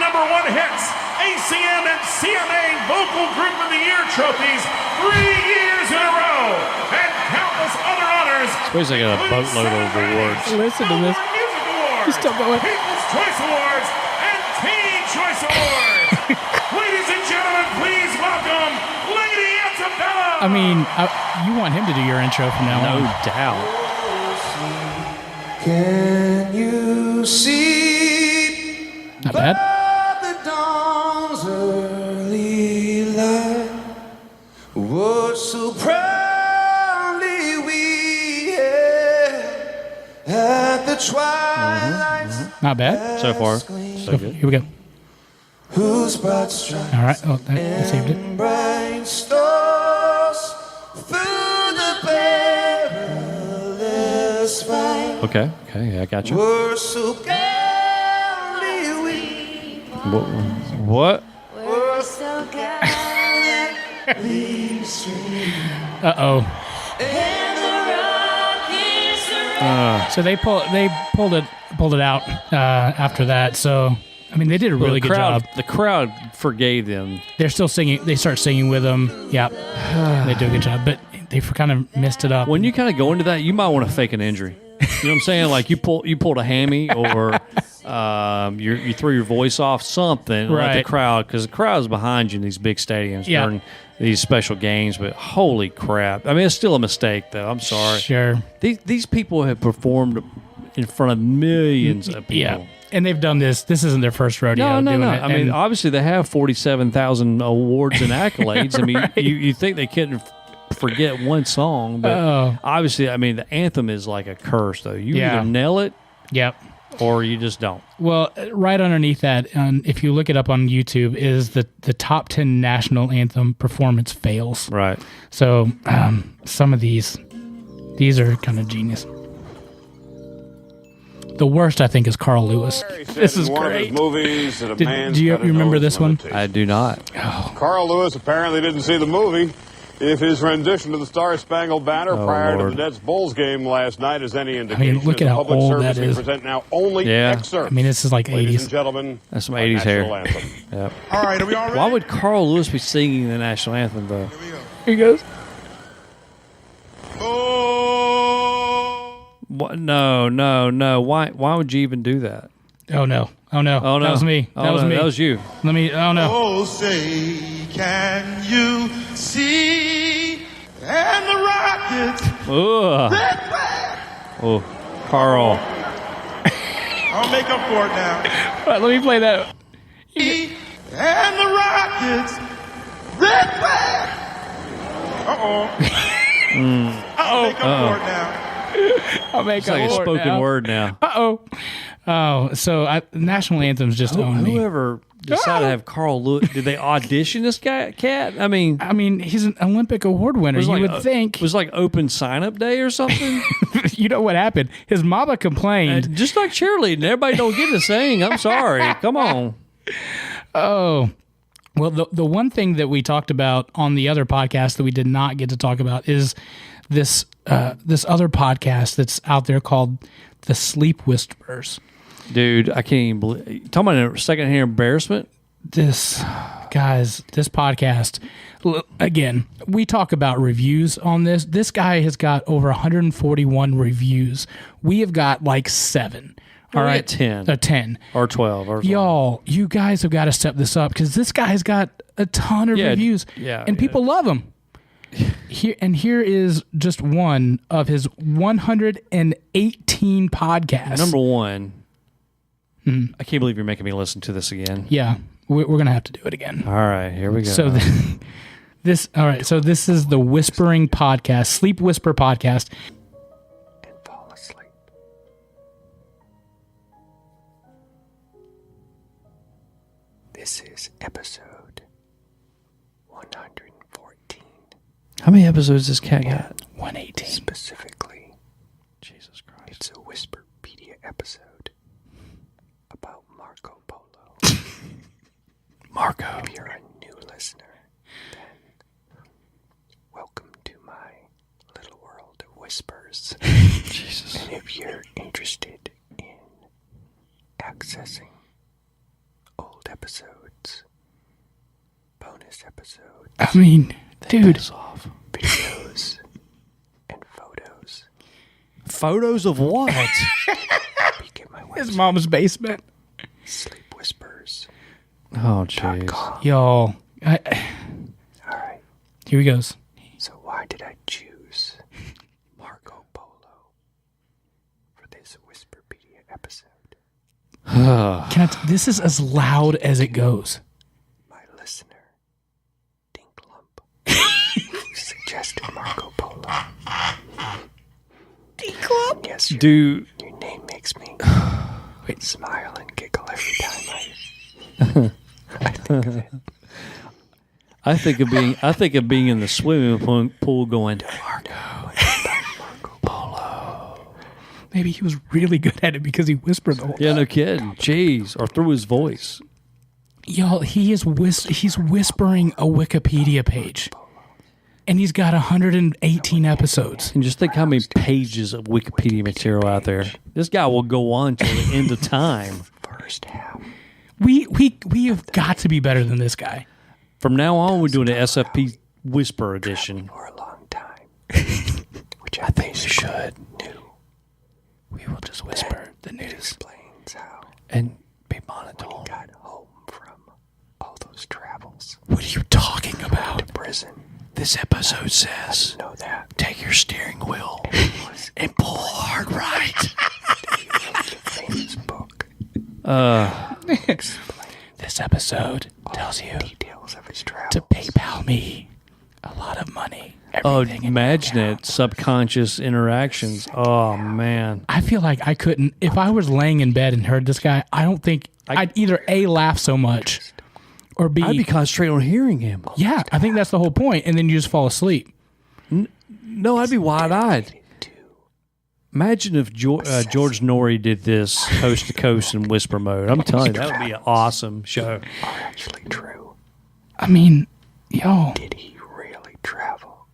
number one hits, ACM and CMA Vocal Group of the Year trophies 3 years in a row, and countless other honors. Suppose they got a boatload of awards. Listen to this. Billboard Music Awards, He's still going. People's Choice Awards, and Teen Choice Awards. Ladies and gentlemen, please welcome Lady Antebellum. I mean, you want him to do your intro from now No on. doubt. Can you see Not bad. the dawn's early light? What so proudly we hailed at the twilight's Not bad. So far, so good. Here we go. whose broad stripes All right. Oh, I saved it. and bright stars through the perilous fight Okay, yeah, I got you. were so gallantly we What? were so gallantly streamed. Uh-oh. And the rockets So they pulled it out after that. So I mean, they did a really good job. The crowd forgave them. They're still singing. They start singing with them. Yeah, they do a good job. But they kind of messed it up. When you kind of go into that, you might want to fake an injury. You know what I'm saying? Like you pulled a hammy, or you threw your voice off, something. Right. Like the crowd, because the crowd's behind you in these big stadiums during these special games. But holy crap! I mean, it's still a mistake, though. I'm sorry. Sure. These people have performed in front of millions of people. Yeah. And they've done this. This isn't their first rodeo. No. Doing it. I mean, obviously they have 47,000 awards and accolades. I mean, you think they couldn't forget one song, but obviously, I mean, the anthem is like a curse, though. You either nail it, or you just don't. Well, right underneath that, if you look it up on YouTube, is the top 10 national anthem performance fails. Right. So some of these are kind of genius. The worst, I think, is Carl Lewis. This is one great. Of his movies that a do man's you gotta remember know this his one? limitations. I do not. Carl Lewis apparently didn't see the movie. If his rendition of the Star-Spangled Banner prior to the Nets-Bulls game last night is any indication, look at how public old service that we is. present now only excerpts. I mean, this is like Ladies 80s. and gentlemen, That's some our 80s hair. national anthem. Yep. All right, are we all ready? Why would Carl Lewis be singing the national anthem, though? Here we go. Here he goes. Oh. What? No. Why would you even do that? Oh, no. Oh, no. That was me. Oh, That was no, me. That was you. Let me, oh, no. Oh, say, can you see? And the rockets. Ugh. Oh, Carl. I'll make up for it now. All right, let me play that. And the rockets. Red flag. Uh-oh. I'll make up for it now. I'll make It's like a spoken word now. Uh-oh. Oh, so national anthems just own me. Whoever decided to have Carl Lewis, did they audition this cat? I mean, he's an Olympic award winner. You would think. It was like open sign-up day or something. You know what happened? His mama complained. Just like cheerleading. Everybody don't get to sing. I'm sorry. Come on. Oh. Well, the one thing that we talked about on the other podcast that we did not get to talk about is this other podcast that's out there called The Sleep Whisperers. Dude, I can't even believe. Talking about a secondhand embarrassment. This podcast, again, we talk about reviews on this. This guy has got over 141 reviews. We have got like 7. All right, 10. 10 or 12 or something. Y'all, you guys have got to step this up because this guy's got a ton of reviews, and people love him. Here is just one of his 118 podcasts. Number one, I can't believe you're making me listen to this again. Yeah, we're gonna have to do it again. All right, here we go. So this is the Whispering Podcast, Sleep Whisper Podcast. And fall asleep. This is episode 114. How many episodes does this cat got? 118. Specifically, Jesus Christ. it's a Whisperpedia episode about Marco Polo. Marco. If you're a new listener, then welcome to my little world of whispers. Jesus. And if you're interested in accessing old episodes, bonus episodes, I mean, dude, videos, and photos, Photos of what? peek at my his website, mom's basement. Sleep Whispers. Oh, jeez. Y'all, All right. here he goes. So why did I choose Marco Polo for this Whisperpedia episode? This is as loud as it goes. My listener, Dink Lump, suggested Marco Polo. Dink Lump? Yes, your name makes me smile and giggle every time I think of it. I think of being in the swimming pool going, Marco Polo. Maybe he was really good at it because he whispered the whole time. Yeah, no kidding. Jeez. Or through his voice. Y'all, he's whispering a Wikipedia page. and he's got 118 episodes. And just think how many pages of Wikipedia material out there. This guy will go on till the end of time. First half. We have got to be better than this guy. From now on, we're doing an SFP Whisper edition. For a long time. Which I think we should. We will just whisper the news. Explains how And be monotone. got home from all those travels. What are you talking about? Prison. This episode says, Know that. take your steering wheel and pull hard right. Famous book. This episode tells you Details of his travels. to PayPal me a lot of money. Oh, Everything in imagine my it. account. Subconscious interactions. Oh, man. I feel like I couldn't, if I was laying in bed and heard this guy, I don't think I'd either A, laugh so much, or B, I'd be concentrating on hearing him. yeah, I think that's the whole point, and then you just fall asleep. No, I'd be wide-eyed. Imagine if George Norrie did this coast to coast in whisper mode. I'm telling you, that would be an awesome show. Are actually true. I mean, yo, Did he really travel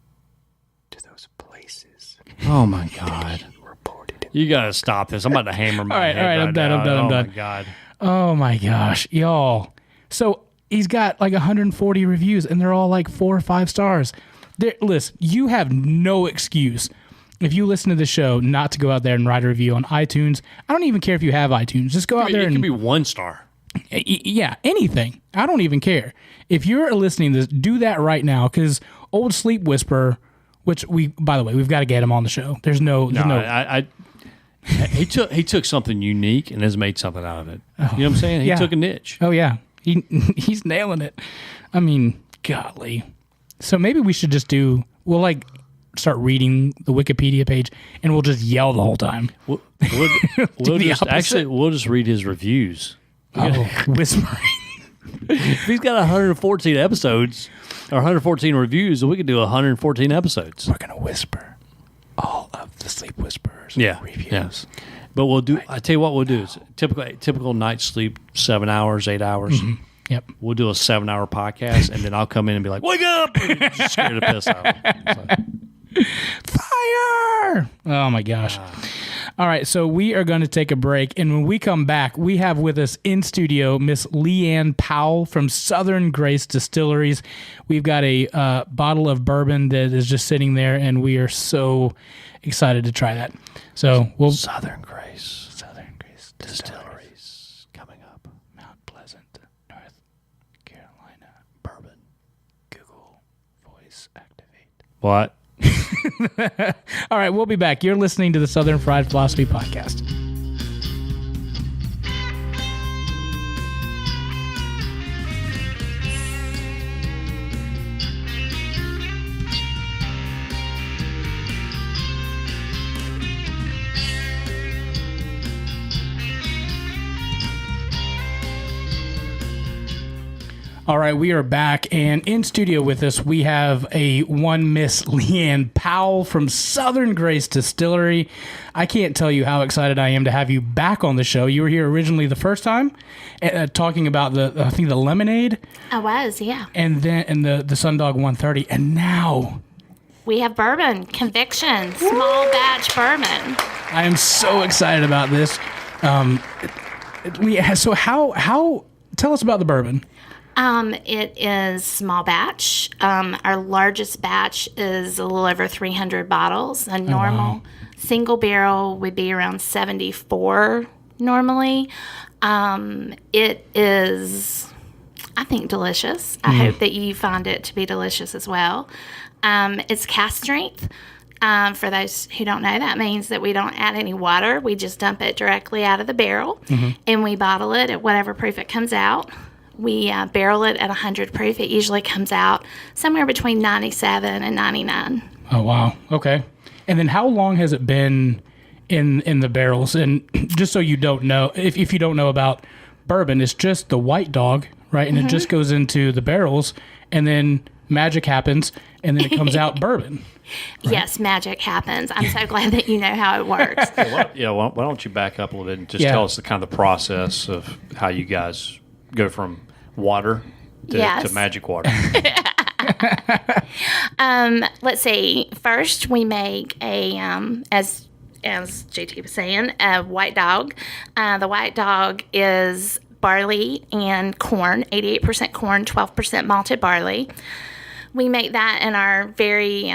to those places Oh my God! reported in You gotta stop this. I'm about to hammer my All right, head. all right, I'm done, now. I'm done, I'm Oh done. my God! oh my gosh, y'all. So he's got like 140 reviews, and they're all like 4 or 5 stars. Listen, you have no excuse if you listen to the show not to go out there and write a review on iTunes. I don't even care if you have iTunes. Just go out there It and could be 1 star. yeah, anything. I don't even care. If you're listening to this, do that right now, because Old Sleep Whisperer, which by the way, we've got to get him on the show. There's no. He took something unique and has made something out of it. You know what I'm saying? He yeah. took a niche. Oh yeah, he's nailing it. I mean, golly. So maybe we should just we'll like start reading the Wikipedia page, and we'll just yell the whole time. We'll the just opposite. we'll just read his reviews. Oh, whispering. If he's got 114 episodes or 114 reviews, we could do 114 episodes. We're gonna whisper all of the Sleep Whisperers reviews. Yes. But we'll do. I tell you what we'll do is typical night's sleep 7 hours, 8 hours. Mm-hmm. Yep. We'll do a 7-hour podcast, and then I'll come in and be like, "Wake up!" and just scare the piss out of him. Fire! Oh my gosh. All right, so we are going to take a break, and when we come back, we have with us in studio Miss Leanne Powell from Southern Grace Distilleries. We've got a bottle of bourbon that is just sitting there, and we are so excited to try that. So we'll Southern Grace Distilleries coming up. Mount Pleasant, North Carolina. Bourbon. Google Voice activate. What? All right, we'll be back. You're listening to the Southern Fried Philosophy Podcast. All right, we are back, and in studio with us, we have one Miss Leanne Powell from Southern Grace Distillery. I can't tell you how excited I am to have you back on the show. You were here originally the first time, talking about I think the lemonade. I was, yeah. And then the Sundog 130, and now we have bourbon, Conviction, small batch bourbon. I am so excited about this. So how? Tell us about the bourbon. It is small batch. Our largest batch is a little over 300 bottles. A normal single barrel would be around 74 normally. It is, I think, delicious. I hope that you find it to be delicious as well. It's cask strength. For those who don't know, that means that we don't add any water. We just dump it directly out of the barrel, and we bottle it at whatever proof it comes out. We barrel it at 100 proof. It usually comes out somewhere between 97 and 99. Oh, wow. Okay. And then how long has it been in the barrels? And just so you don't know, if you don't know about bourbon, it's just the white dog, right? And it just goes into the barrels, and then magic happens, and then it comes out bourbon. Right? Yes, magic happens. I'm so glad that you know how it works. Why don't you back up a little bit and just tell us the kind of process of how you guys go from water to magic water. Let's see. First, we make a as JT was saying, a white dog. The white dog is barley and corn, 88% corn, 12% malted barley. We make that in our very,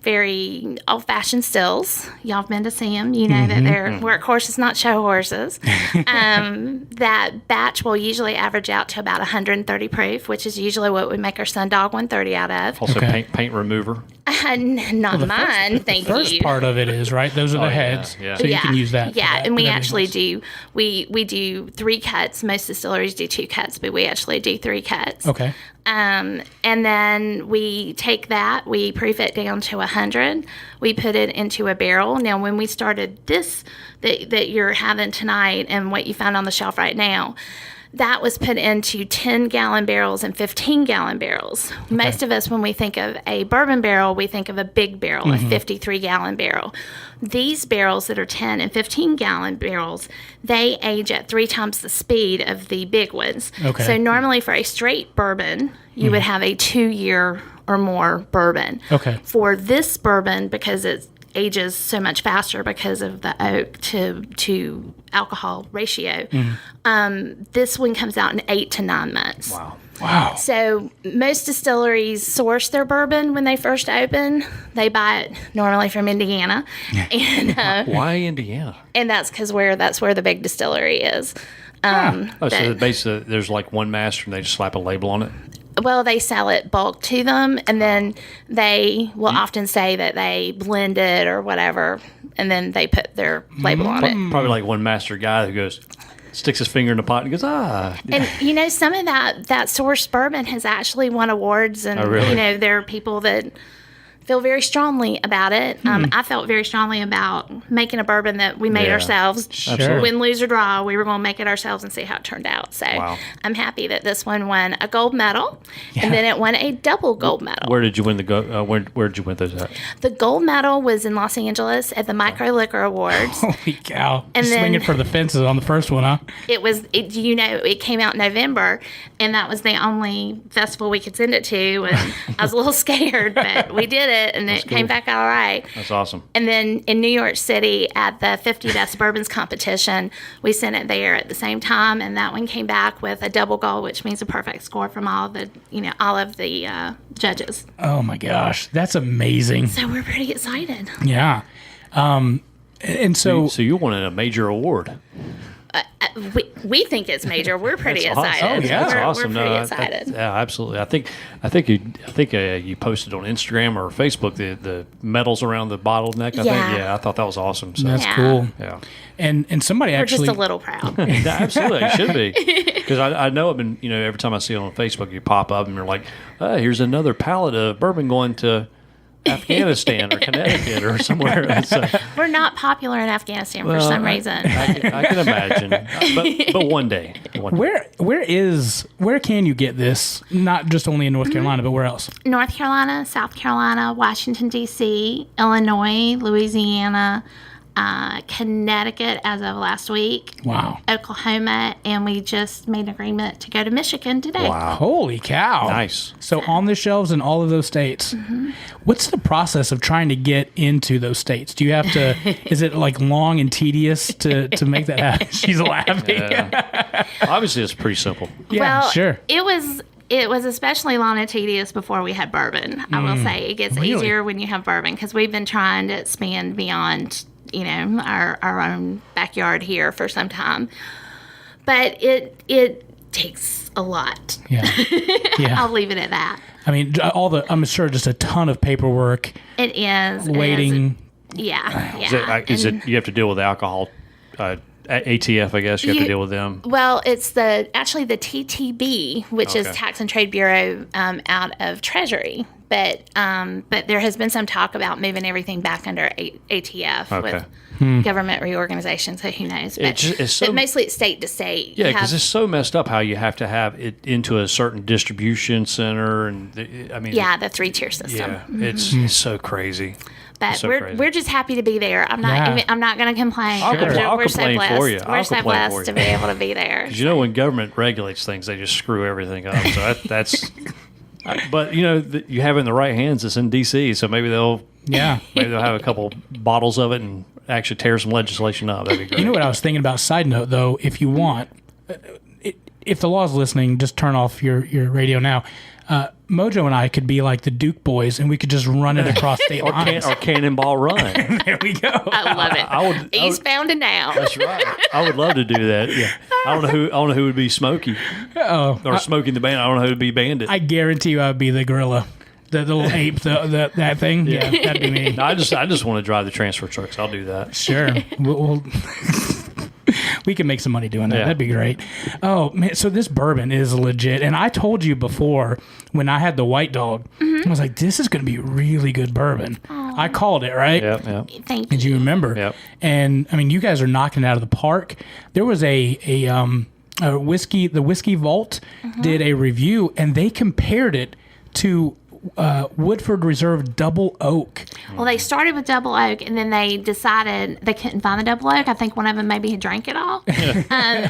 very old-fashioned stills. Y'all have been to see them. You know that they're workhorses, not show horses. That batch will usually average out to about 130 proof, which is usually what we make our Sundog 130 out of. Also paint remover. Not mine, thank you. The first part of it is, right? Those are the heads. yeah. So you can use that. Yeah, that, and we but actually everything else. we do 3 cuts. Most distilleries do 2 cuts, but we actually do 3 cuts. Okay. And then we take that, we proof it down to 100. We put it into a barrel. Now, when we started this that you're having tonight and what you find on the shelf right now, that was put into 10-gallon barrels and 15-gallon barrels. Okay. Most of us, when we think of a bourbon barrel, we think of a big barrel, a 53-gallon barrel. These barrels that are 10 and 15-gallon barrels, they age at 3 times the speed of the big ones. Okay. So normally for a straight bourbon, you would have a 2-year or more bourbon. Okay. For this bourbon, because it ages so much faster because of the oak to alcohol ratio, this one comes out in 8 to 9 months. Wow. So most distilleries source their bourbon when they first open. They buy it normally from Indiana. And why Indiana? And that's because that's where the big distillery is. So basically there's like one master and they just slap a label on it? Well, they sell it bulk to them, and then they will often say that they blend it or whatever, and then they put their label on it. Probably like one master guy who sticks his finger in the pot and goes, And, some of that source bourbon has actually won awards, and, there are people that feel very strongly about it. I felt very strongly about making a bourbon that we made ourselves. Sure. Win, lose, or draw, we were going to make it ourselves and see how it turned out. So I'm happy that this one won a gold medal, and then it won a double gold medal. Where did you win where did you win those at? The gold medal was in Los Angeles at the Micro Liquor Awards. Holy cow. And swinging for the fences on the first one, huh? It came out in November, and that was the only festival we could send it to, and I was a little scared, but we did it, and it came back all right. That's awesome. And then in New York City at the 50 Best Bourbons competition, we sent it there at the same time, and that one came back with a double gold, which means a perfect score from all of the judges. Oh my gosh, that's amazing. So we're pretty excited. Yeah. And so you won a major award. We think it's major. We're pretty That's excited. Awesome. Oh, yeah. We're Awesome. pretty excited. Yeah, absolutely. I think you posted on Instagram or Facebook the medals around the bottleneck. I thought that was awesome. So. That's cool. Yeah. And somebody We're actually just a little proud. Yeah, absolutely, it should be, because I know I've been every time I see it on Facebook, you pop up and you're like, here's another pallet of bourbon going to Afghanistan or Connecticut or somewhere. So, We're not popular in Afghanistan for some reason. I can imagine, but one day. Where can you get this? Not just only in North Carolina, but where else? North Carolina, South Carolina, Washington, D.C., Illinois, Louisiana, Connecticut as of last week. Wow. Oklahoma, and we just made an agreement to go to Michigan today. Wow. Holy cow. Nice. So on the shelves in all of those states. What's the process of trying to get into those states? Do you have to, is it like long and tedious to make that happen? She's laughing. Yeah. Obviously, it's pretty simple. Yeah, well, sure. It was especially long and tedious before we had bourbon. I will say it gets easier when you have bourbon, because we've been trying to expand beyond our own backyard here for some time, but it takes a lot. Yeah. I'll leave it at that. I mean, I'm sure just a ton of paperwork. It is waiting. Yeah. Is it you have to deal with alcohol? ATF, I guess you have to deal with them. Well, it's actually the TTB, which is Tax and Trade Bureau out of Treasury. But there has been some talk about moving everything back under ATF with government reorganization. So who knows? But mostly it's state to state. Yeah, because it's so messed up how you have to have it into a certain distribution center, and the 3-tier system. Yeah, it's so crazy. But we're just happy to be there. I'm not going to complain. I'll complain for you. We're so blessed to be able to be there. Because when government regulates things, they just screw everything up. So that's But you have it in the right hands. It's in D.C., so maybe they'll have a couple bottles of it and actually tear some legislation up. That'd be great. You know what I was thinking about? Side note, though, if you want, if the law's listening, just turn off your radio now. Mojo and I could be like the Duke boys, and we could just run it across state lines. Or Cannonball Run. There we go. I love it. Eastbound and down. That's right. I would love to do that. Yeah. I don't know who would be Smokey. Or Smoking the Bandit. I don't know who would be Bandit. I guarantee you, I'd be the gorilla. The little ape, that thing. Yeah, that'd be me. No, I just want to drive the transfer trucks. I'll do that. Sure. We'll we can make some money doing that. Yeah. That'd be great. Oh, man. So this bourbon is legit. And I told you before when I had the White Dog, I was like, this is going to be really good bourbon. Aww. I called it, right? Yep. Thank you. Did you remember? Yep. And I mean, you guys are knocking it out of the park. There was a whiskey, the Whiskey Vault did a review, and they compared it to Woodford Reserve Double Oak. Well, they started with Double Oak, and then they decided they couldn't find the Double Oak. I think one of them maybe had drank it all.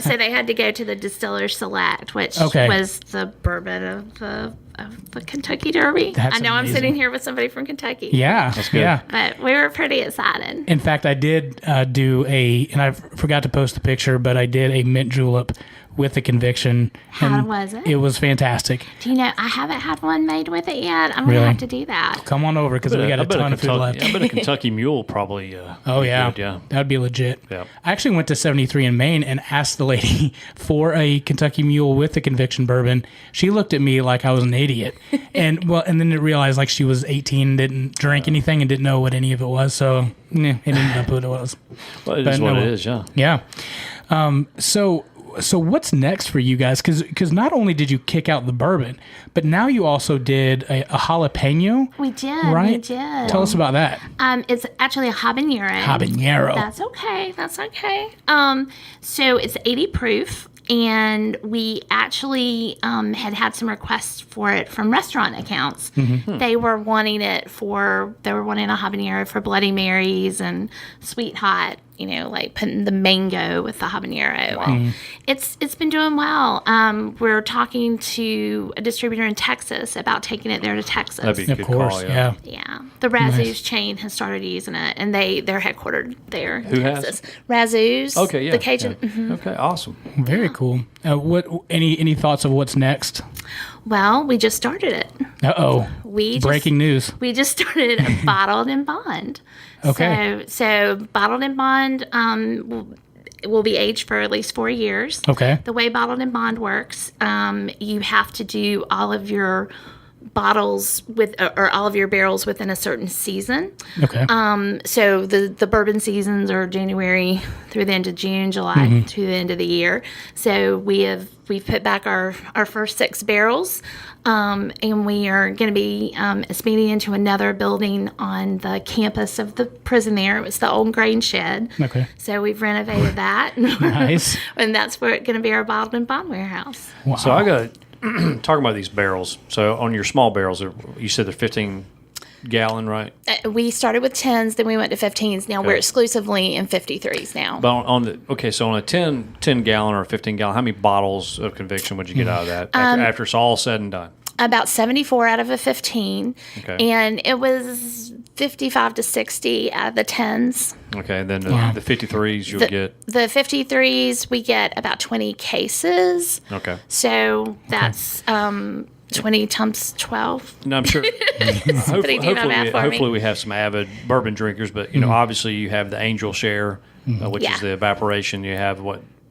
So they had to go to the Distiller's Select, which was the bourbon of the Kentucky Derby. That's I know amazing. I'm sitting here with somebody from Kentucky. Yeah. That's good. Yeah. But we were pretty excited. In fact, I did do and I forgot to post the picture, but I did a mint julep with the Conviction. How was it? It was fantastic. Do you know, I haven't had one made with it yet. I'm going to have to do that. Come on over because we got a ton of food left. I bet a Kentucky Mule probably. Oh, yeah. Good, yeah. That'd be legit. Yeah. I actually went to 73 in Maine and asked the lady for a Kentucky Mule with the Conviction bourbon. She looked at me like I was an idiot. And then it realized like she was 18, didn't drink anything, and didn't know what any of it was. So it ended up what it was. Well, it is what it is, yeah. Yeah. So what's next for you guys? Because not only did you kick out the bourbon, but now you also did a jalapeno. We did. Right? We did. Tell us about that. It's actually a habanero. Habanero. That's okay. That's okay. So it's 80 proof. And we actually had some requests for it from restaurant accounts. Mm-hmm. They were wanting a habanero for Bloody Marys and Sweet Hot, like putting the mango with the habanero. Wow. And it's been doing well. We're talking to a distributor in Texas about taking it there to Texas. That'd be a good call, yeah. Yeah. The Razzoos chain has started using it, and they're headquartered there in Who Texas. has? Razzoos. Okay, yeah. The Cajun. Yeah. Mhm. Okay, awesome. Very cool. What any thoughts of what's next? Well, we just started it. Uh-oh. Breaking news. We just started Bottled and Bond. Okay. So Bottled and Bond will be aged for at least 4 years. Okay. The way Bottled and Bond works, you have to do all of your bottles or all of your barrels within a certain season. Okay. So the bourbon seasons are January through the end of June, July through the end of the year. So we've put back our first 6 barrels, and we are going to be expanding into another building on the campus of the prison there. It was the old grain shed. Okay. So we've renovated that. Nice. And that's where it's going to be our Bottled and Bond warehouse. Wow. So I got talking about these barrels. So on your small barrels, you said they're 15 gallon, right? We started with 10s, then we went to 15s. Now we're exclusively in 53s now. But so on a 10 gallon or a 15 gallon, how many bottles of Conviction would you get out of that after it's all said and done? About 74 out of a 15. Okay. And it was 55 to 60 out of the 10s. Okay, then the 53s you'll get. The 53s, we get about 20 cases. Okay. So that's 20 times 12. No, I'm sure. Hopefully we have some avid bourbon drinkers, but obviously you have the Angel Share, which is the evaporation. You have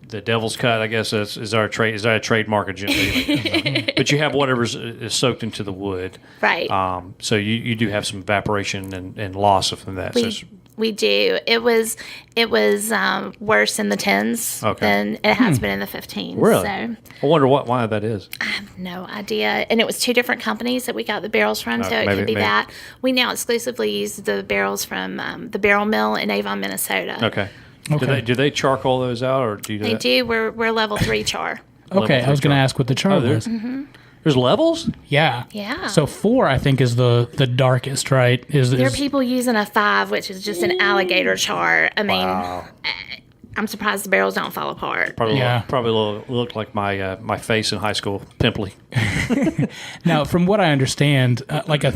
the Devil's Cut, I guess is our trade. Is that a trademark of Jim? But you have whatever's is soaked into the wood, right? So you do have some evaporation and loss from that. We do. It was worse in the 10s than it has been in the 15s. Really? So I wonder why that is. I have no idea. And it was 2 different companies that we got the barrels from, so it maybe, could be that. We now exclusively use the barrels from the Barrel Mill in Avon, Minnesota. Okay. Do they charcoal those out, or do you do They that? do. We're level 3 char. Okay, I was going to ask what the char was. There's levels? Yeah. Yeah. So 4, I think, is the darkest, right? There are people using a 5, which is just an alligator char. I mean, I'm surprised the barrels don't fall apart. Probably looked like my face in high school, pimply. Now, from what I understand, like a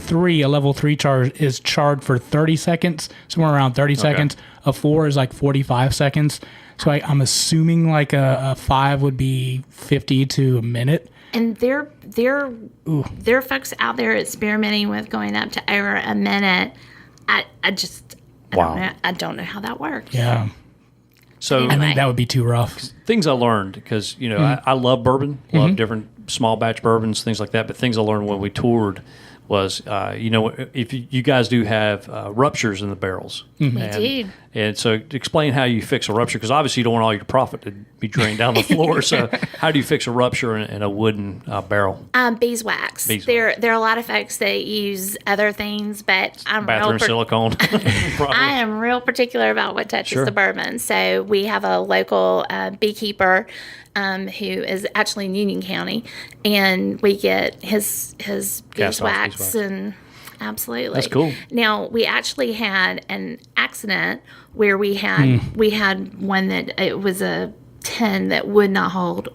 level 3 char is charred for 30 seconds, somewhere around 30 seconds. A 4 is like 45 seconds. So I'm assuming like a 5 would be 50 to a minute. And there are folks out there experimenting with going up to over a minute. I don't know how that works. Yeah. So Anyway. I think that would be too rough. things I learned, because I love bourbon, love different small batch bourbons, things like that. But things I learned when we toured was, if you guys do have ruptures in the barrels. We do. And so explain how you fix a rupture, because obviously you don't want all your profit to be drained down the floor. So how do you fix a rupture in a wooden barrel? Beeswax. There are a lot of folks that use other things, but I'm Bathroom silicone. I am real particular about what touches the bourbon. So we have a local beekeeper who is actually in Union County, and we get his beeswax and absolutely. That's cool. Now we actually had an accident where we had one that it was a tin that would not hold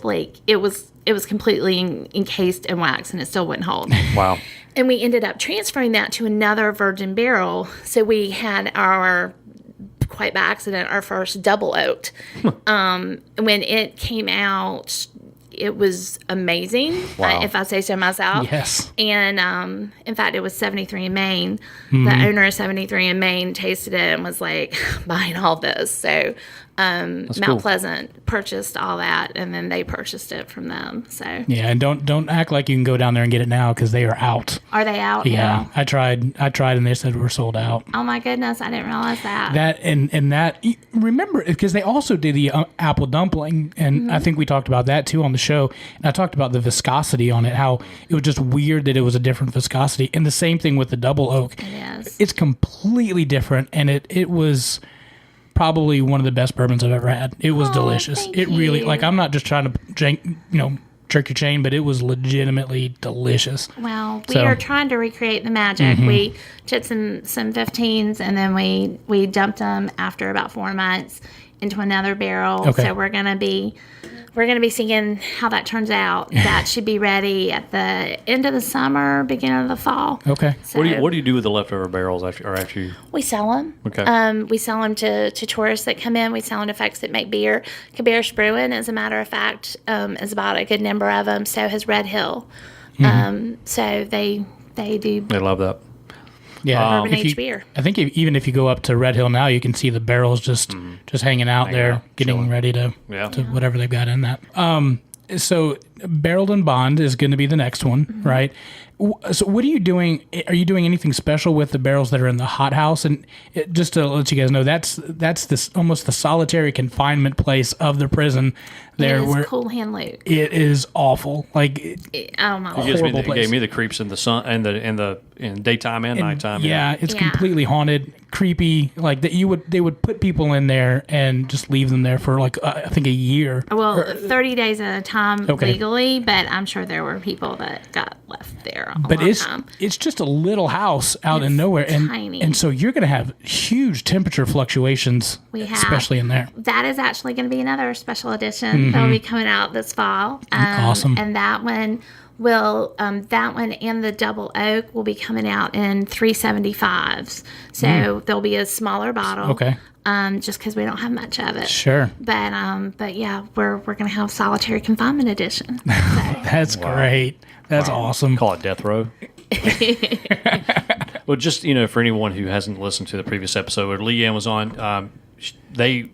like it was completely encased in wax and it still wouldn't hold. Wow. And we ended up transferring that to another virgin barrel. So we had quite by accident, our first double oaked. When it came out, it was amazing, if I say so myself. Yes. And in fact, it was 73 in Maine. The owner of 73 in Maine tasted it and was like, buying all this. So Mount cool. Pleasant purchased all that, and then they purchased it from them. So Yeah, and don't act like you can go down there and get it now, because they are out. are they out? Yeah, now? I tried, and they said we're sold out. Oh my goodness, I didn't realize that. That and that, remember, because they also did the apple dumpling, and I think we talked about that too on the show. And I talked about the viscosity on it, how it was just weird that it was a different viscosity. And the same thing with the double oak. It is. It's completely different, and it was probably one of the best bourbons I've ever had. It was delicious. Thank It really, you. like, I'm not just trying to jerk your chain, but it was legitimately delicious. Well, we So- are trying to recreate the magic. We took some 15s, and then we dumped them after about 4 months into another barrel. Okay. So we're gonna be seeing how that turns out. That should be ready at the end of the summer, beginning of the fall. Okay. So What do you do with the leftover barrels after you? we sell them. Okay. We sell them to tourists that come in. We sell them to folks that make beer. Cabarrus Brewing, as a matter of fact, is about a good number of them. So has Red Hill. So they do They love that. Yeah. bourbon aged beer. I think even if you go up to Red Hill now, you can see the barrels just hanging out there, out, getting chilling. ready to Yeah. whatever they've got in that. So Barreled and Bond is going to be the next one, right? So what are you doing? Are you doing anything special with the barrels that are in the hot house? And just to let you guys know, that's this almost the solitary confinement place of the prison. There, It is where Cool Hand Luke. it is awful. Like, Oh my It Lord. gave me the creeps in the sun and in daytime and nighttime. yeah, it's Yeah. completely haunted, creepy. Like that, they would put people in there and just leave them there for like I think a year. Well, 30 days at a time Okay. legally, but I'm sure there were people that got left there a But long it's time. it's just a little house out in It's nowhere, and tiny. and so you're going to have huge temperature fluctuations, We have. especially in there. That is actually going to be another special edition that'll be coming out this fall. Awesome. And that one and the double oak will be coming out in 375s. So there'll be a smaller bottle. Okay. Just because we don't have much of it. Sure, But yeah, we're going to have solitary confinement edition. that's great. That's awesome. Call it death row. Well, just for anyone who hasn't listened to the previous episode where Leanne was on, they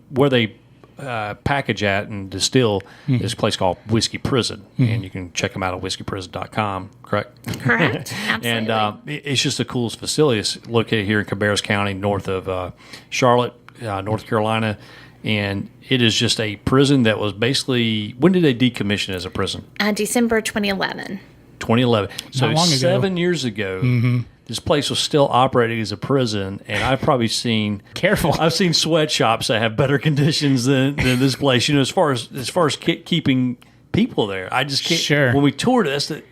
package at and distill this place called Whiskey Prison, and you can check them out at whiskeyprison.com. Correct. Correct. Absolutely. And it's just the coolest facility. It's located here in Cabarrus County, north of Charlotte, North Carolina. And it is just a prison that was basically, when did they decommission as a prison? December 2011. 2011. So long ago. 7 years ago, this place was still operating as a prison, and I've probably seen Careful. I've seen sweatshops that have better conditions than this place. As far as keeping people there, I just can't. Sure. When we toured it,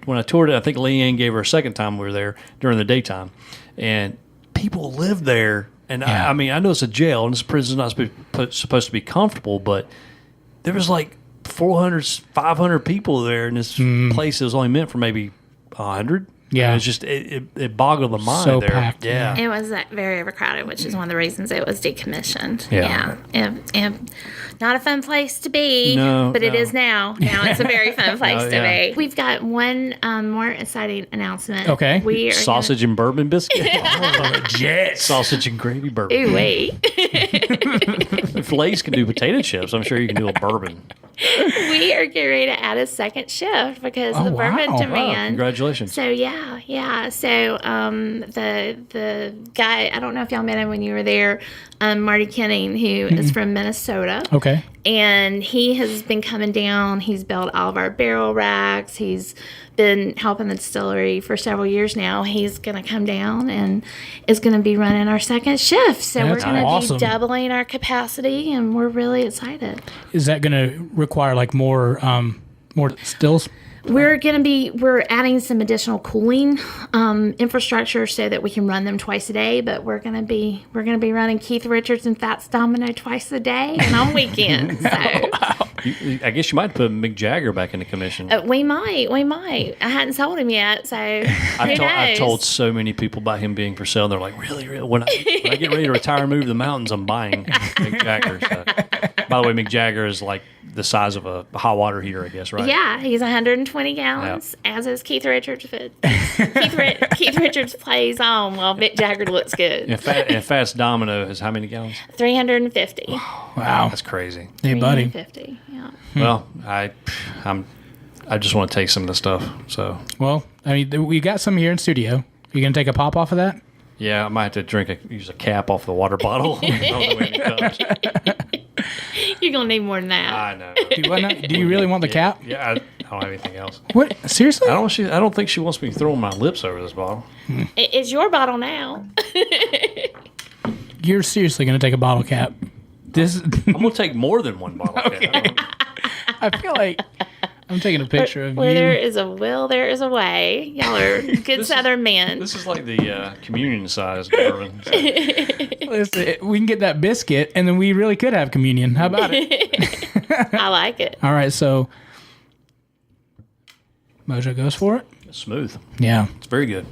when I toured it, I think Leanne gave her a second time we were there during the daytime, and people lived there And I mean, I know it's a jail and this prison's not supposed to be comfortable, but there was like 400, 500 people there, and this place was only meant for maybe 100. Yeah, it's just it boggled the mind. So there. packed. Yeah, it was very overcrowded, which is one of the reasons it was decommissioned. Yeah. And not a fun place to be, but it is now. Now it's a very fun place to be. We've got one more exciting announcement. Okay, we are sausage and bourbon biscuit. Yes, sausage and gravy bourbon. Ooh, wait. If Lay's can do potato chips, I'm sure you can do a bourbon. We are getting ready to add a second shift because of the bourbon demand. Congratulations. So yeah. So the guy, I don't know if y'all met him when you were there, Marty Kenning, who is from Minnesota. Okay. And he has been coming down. He's built all of our barrel racks. He's been helping the distillery for several years now. He's going to come down and is going to be running our second shift. So we're going to be doubling our capacity, and we're really excited. Is that going to require like more stills? We're adding some additional cooling infrastructure so that we can run them twice a day. But we're gonna be running Keith Richards and Fats Domino twice a day and on weekends. So I guess you might put Mick Jagger back into commission. We might. I hadn't sold him yet, so I've told so many people about him being for sale. And they're like, really? When I get ready to retire and move to the mountains, I'm buying Mick Jagger. So. By the way, Mick Jagger is like the size of a hot water heater, I guess, right? Yeah, he's 120 gallons, as is Keith Richards. But Keith Richards plays on while Mick Jagger looks good. And Fats Domino has how many gallons? 350. Wow, that's crazy. Hey, buddy. 350. Yeah. Well, I just want to take some of the stuff. So. Well, I mean, we got some here in studio. You gonna take a pop off of that? Yeah, I might have to use a cap off the water bottle. You're going to need more than that. I know. Do you really want the cap? Yeah, I don't have anything else. What? Seriously? I don't think she wants me throwing my lips over this bottle. It's your bottle now. You're seriously going to take a bottle cap? I'm going to take more than one bottle cap. I feel like I'm taking a picture of where you. there is a will, there is a way. Y'all are good Southern men. This is like the communion size bourbon. So. Listen, we can get that biscuit, and then we really could have communion. How about it? I like it. All right, so Mojo goes for it. It's smooth. Yeah. It's very good.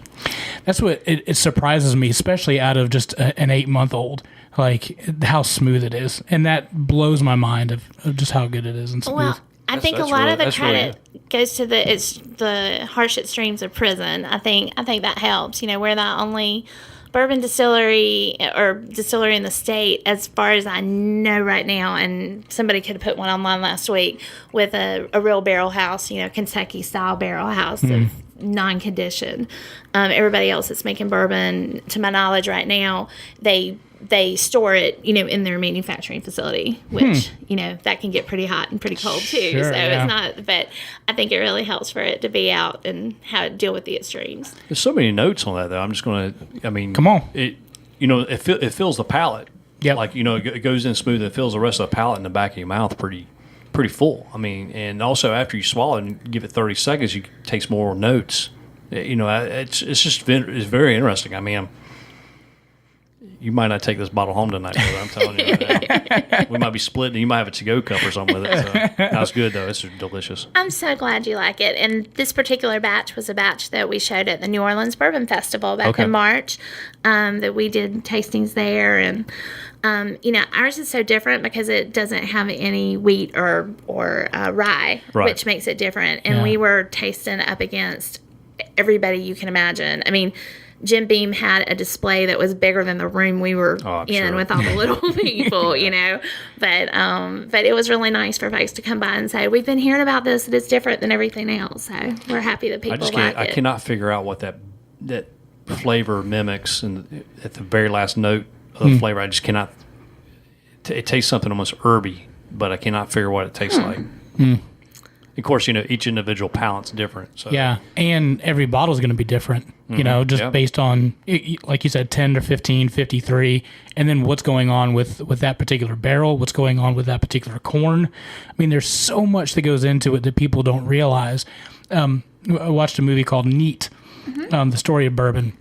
That's what it surprises me, especially out of just an 8-month-old. Like how smooth it is, and that blows my mind of just how good it is and smooth. Well, I think a lot of the credit goes to the harsh extremes of prison. I think that helps. You know, we're the only bourbon distillery or distillery in the state, as far as I know right now, and somebody could have put one online last week with a real barrel house, you know, Kentucky style barrel house of non-conditioned. Everybody else that's making bourbon, to my knowledge right now, they store it, you know, in their manufacturing facility, which, you know, that can get pretty hot and pretty cold too. Sure, it's not, but I think it really helps for it to be out and how to deal with the extremes. There's so many notes on that, though. I'm just going to, I mean, come on. It fills the palate. Yeah. Like, you know, it goes in smooth and it fills the rest of the palate in the back of your mouth pretty full. I mean, and also after you swallow it and give it 30 seconds, you taste more notes. You know, it's very interesting. I mean, you might not take this bottle home tonight, brother. I'm telling you right now. We might be splitting. You might have a to-go cup or something with it. So. That's good, though. It's delicious. I'm so glad you like it. And this particular batch was a batch that we showed at the New Orleans Bourbon Festival back in March, that we did tastings there. And, you know, ours is so different because it doesn't have any wheat or rye, which makes it different. And we were tasting up against everybody you can imagine. I mean, Jim Beam had a display that was bigger than the room we were in with all the little people, you know. But it was really nice for folks to come by and say, we've been hearing about this, and it's different than everything else. So we're happy that people like it. I cannot figure out what that flavor mimics, and at the very last note of the flavor, I just cannot. It tastes something almost herby, but I cannot figure what it tastes like. Of course, you know, each individual palate's different. So. Yeah, and every bottle is going to be different, you know, just based on, like you said, 10 to 15, 53, and then what's going on with that particular barrel, what's going on with that particular corn. I mean, there's so much that goes into it that people don't realize. I watched a movie called Neat, the story of bourbon,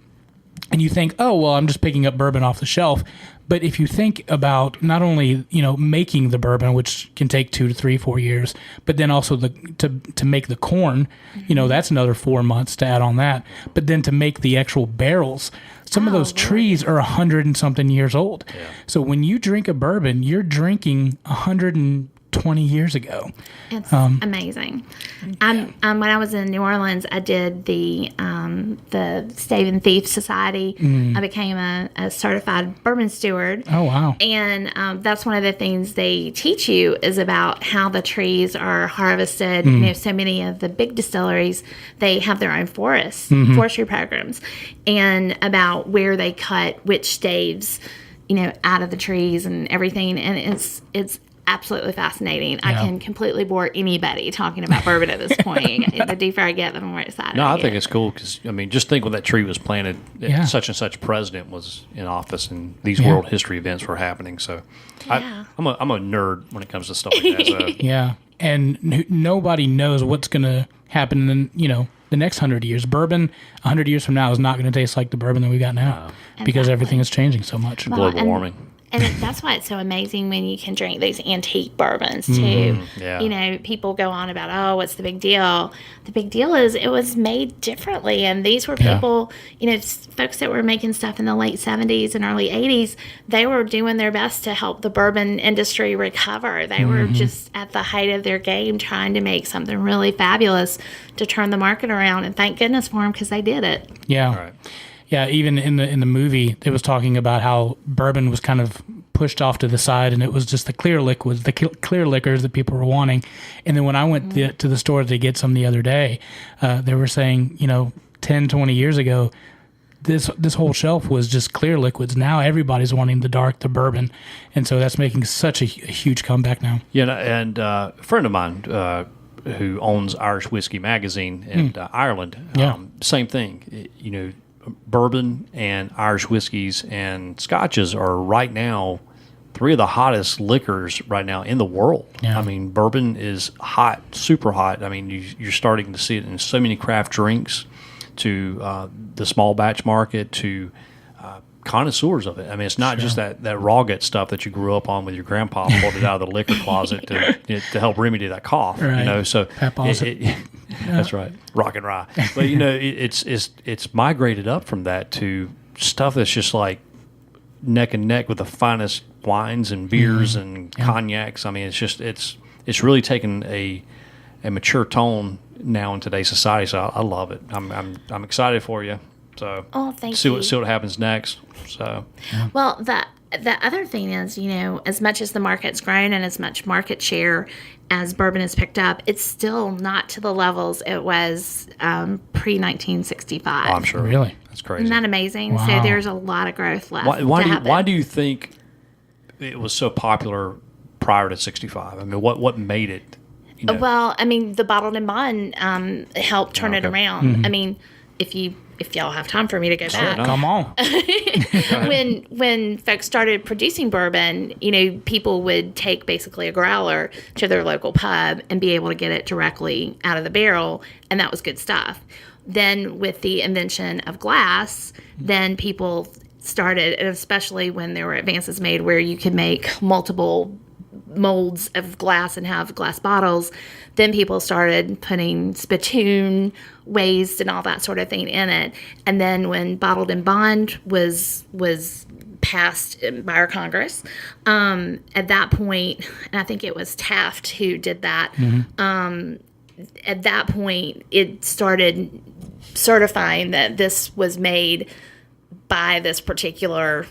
and you think, oh, well, I'm just picking up bourbon off the shelf. But if you think about not only, making the bourbon, which can take 2 to 3, 4 years, but then also to make the corn, that's another 4 months to add on that. But then to make the actual barrels, some of those trees are 100 and something years old. Yeah. So when you drink a bourbon, you're drinking 120 years ago. It's amazing. When I was in New Orleans, I did the Stave and Thief Society. I became a certified bourbon steward. Oh, wow. And that's one of the things they teach you is about how the trees are harvested. So many of the big distilleries, they have their own forestry programs, and about where they cut which staves, out of the trees and everything. And it's absolutely fascinating. Yeah. I can completely bore anybody talking about bourbon at this point. The deeper I get, the more excited I get. think it's cool because, just think when that tree was planted, such and such president was in office and these world history events were happening. So I'm a nerd when it comes to stuff like that. So. Yeah. And nobody knows what's going to happen in, the next 100 years. Bourbon 100 years from now is not going to taste like the bourbon that we got now because everything is changing so much. Global warming. And that's why it's so amazing when you can drink these antique bourbons too. Yeah. People go on about, oh, what's the big deal? The big deal is it was made differently. And these were people, folks that were making stuff in the late 70s and early 80s. They were doing their best to help the bourbon industry recover. They were just at the height of their game trying to make something really fabulous to turn the market around. And thank goodness for them because they did it. Yeah. Right. Yeah, even in the movie, it was talking about how bourbon was kind of pushed off to the side, and it was just the clear liquids, the clear liquors that people were wanting. And then when I went to the store to get some the other day, they were saying, 10, 20 years ago, this whole shelf was just clear liquids. Now everybody's wanting the bourbon, and so that's making such a huge comeback now. Yeah, and a friend of mine who owns Irish Whiskey Magazine in Ireland, same thing. Bourbon and Irish whiskeys and scotches are right now 3 of the hottest liquors right now in the world. Yeah. I mean, bourbon is hot, super hot. I mean, you're starting to see it in so many craft drinks, to the small batch market, to connoisseurs of it. I mean, it's not just that raw gut stuff that you grew up on with your grandpa, pulled it out of the liquor closet to help remedy that cough. Right. So that's right, rock and rye. But it's migrated up from that to stuff that's just like neck and neck with the finest wines and beers and cognacs. I mean, it's really taken a mature tone now in today's society. So I love it. I'm excited for you. So thank you. See what happens next. So well, the other thing is, as much as the market's grown and as much market share as bourbon has picked up, it's still not to the levels it was pre-1965. Oh, I'm sure. Really? That's crazy. Isn't that amazing? Wow. So there's a lot of growth left. Why do you think it was so popular prior to 65? I mean, what made it? Well, I mean, the bottled and bond helped turn it around. I mean, if y'all have time for me to go back. Come on. When folks started producing bourbon, people would take basically a growler to their local pub and be able to get it directly out of the barrel, and that was good stuff. Then with the invention of glass, then people started, and especially when there were advances made where you could make multiple molds of glass and have glass bottles, then people started putting spittoon waste and all that sort of thing in it. And then when bottled and bond was passed by our Congress, at that point, and I think it was Taft who did that, at that point it started certifying that this was made by this particular